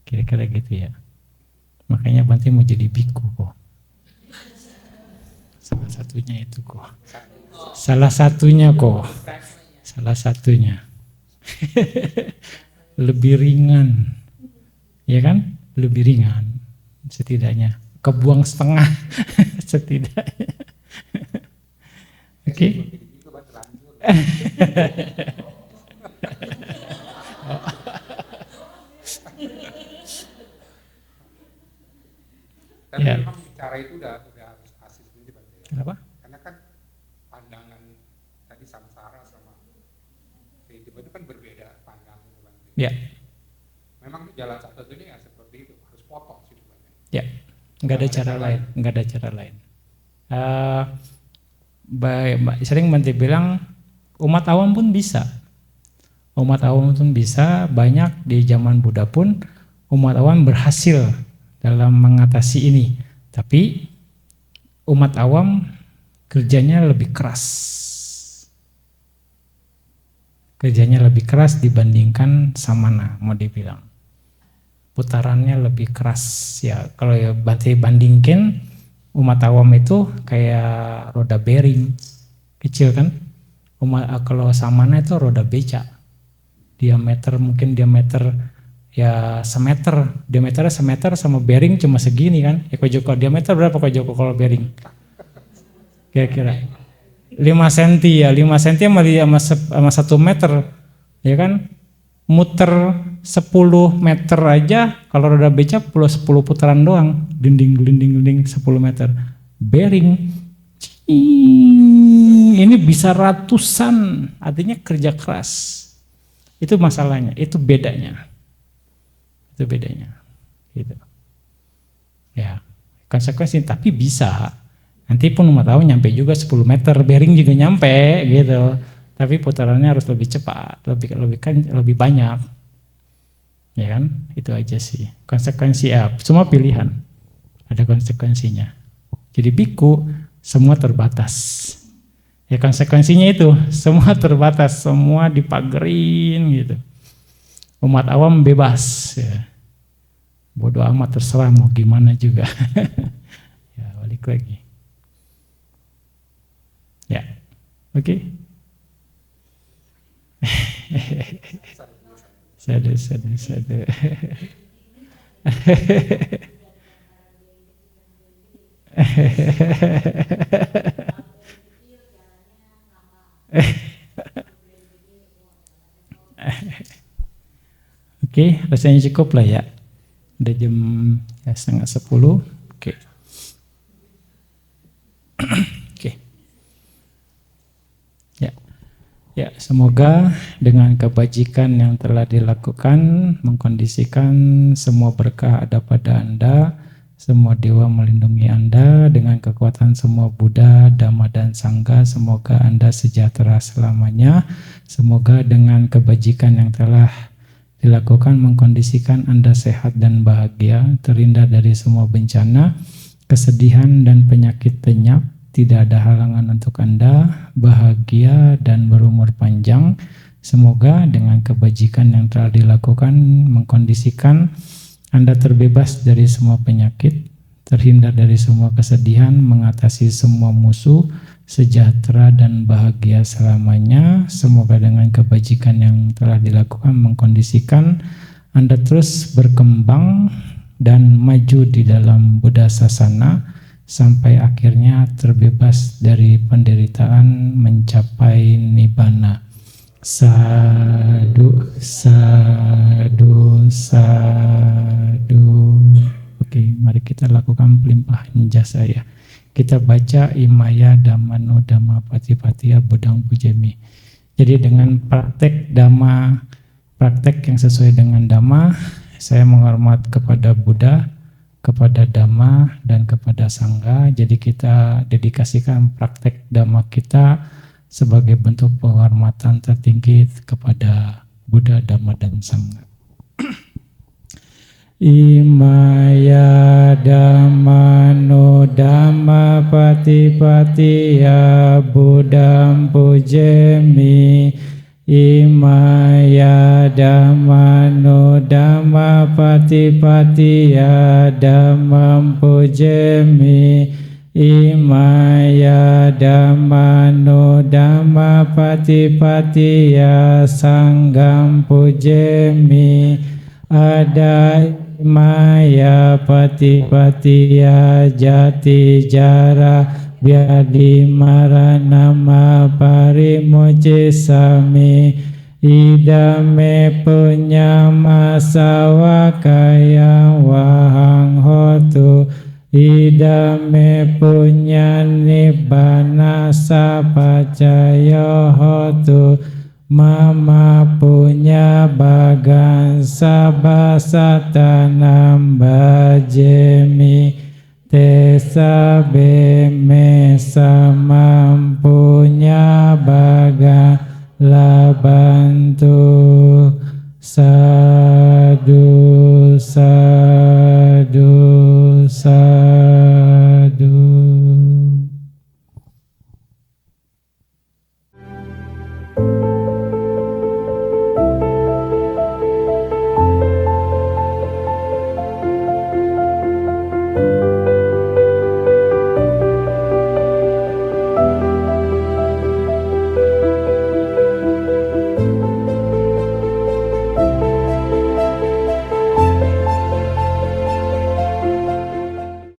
Kira-kira gitu ya. Makanya Bante mau jadi biku kok. Salah satunya itu kok. Salah satunya. Lebih ringan. Ya kan? Lebih ringan. Setidaknya. Kebuang setengah. Setidaknya. Oke. Tapi Ya. memang cara itu udah harus asli sendiri Bante. Kenapa? Karena kan pandangan tadi samsara sama kehidupan itu kan berbeda pandangan Bante. Ya. Memang jalan satu-satunya ya seperti itu, harus potong sih Bante. Ya. Nggak ada cara lain. Eh, sering Bante bilang umat awam pun bisa. Umat awam pun bisa, banyak di zaman Buddha pun umat awam berhasil dalam mengatasi ini. Tapi umat awam kerjanya lebih keras. Kerjanya lebih keras dibandingkan samana, mau dibilang. Putarannya lebih keras ya. Kalau ya Bante bandingkan, umat awam itu kayak roda bearing kecil kan. Kalau samana itu roda beca, mungkin diameter ya semeter, diameternya semeter sama bearing cuma segini kan. Ya Ko Joko diameter berapa Ko Joko kalau bearing? Kira-kira 5 cm ya, 5 cm sama 1 meter ya kan. Muter 10 meter aja kalau roda beca 10 putaran doang, gelinding 10 meter. Bearing ini bisa ratusan, artinya kerja keras. Itu masalahnya, itu bedanya. Itu bedanya. Gitu. Ya, konsekuensi tapi bisa. Nanti pun umat tahu nyampe juga 10 meter, bearing juga nyampe gitu. Tapi putarannya harus lebih cepat, lebih banyak. Ya kan? Itu aja sih. Konsekuensi semua pilihan. Ada konsekuensinya. Jadi biku semua terbatas. Ya konsekuensinya itu, semua terbatas, semua dipagerin gitu. Umat awam bebas ya. Bodoh amat terserah mau gimana juga. Ya, balik lagi. Ya. Oke. Sadu. Oke, rasanya cukup lah ya. Udah jam ya, 9:30. Oke. Oke. Ya, semoga dengan kebajikan yang telah dilakukan mengkondisikan semua berkah ada pada Anda, semua dewa melindungi Anda, dengan kekuatan semua Buddha, Dhamma dan Sangha, semoga Anda sejahtera selamanya. Semoga dengan kebajikan yang telah dilakukan mengkondisikan Anda sehat dan bahagia, terhindar dari semua bencana, kesedihan dan penyakit lenyap. Tidak ada halangan untuk Anda bahagia dan berumur panjang. Semoga dengan kebajikan yang telah dilakukan mengkondisikan Anda terbebas dari semua penyakit, terhindar dari semua kesedihan, mengatasi semua musuh, sejahtera dan bahagia selamanya. Semoga dengan kebajikan yang telah dilakukan mengkondisikan Anda terus berkembang dan maju di dalam Buddha Sasana, sampai akhirnya terbebas dari penderitaan mencapai nibbana. Sadu. Oke, mari kita lakukan pelimpahan jasa ya. Kita baca Imaya Dhammano Dhamma Patipatia Bodang Pujemi. Jadi dengan praktek Dhamma, praktek yang sesuai dengan Dhamma, saya menghormat kepada Buddha, kepada Dhamma dan kepada Sangha. Jadi kita dedikasikan praktek Dhamma kita sebagai bentuk penghormatan tertinggi kepada Buddha, Dhamma dan Sangha. Imaya Dhammano Dhamma Patipatia Bodang Pujemi. Imaya Dhammano Dhamma Patipatia Dhammam Pujemi. Imaya Dhammano Dhamma Patipatia Sangham Pujemi. Ada Imaya Patipatia Jati Jara Vyadi Maranama Parimoce Sami. Idame punyama sawakaya wahang hotu. Idame punya nibbana sapacaya hotu. Mama punya bagan sabasatanam bajemi. Tesa beme samampunya bagala bantu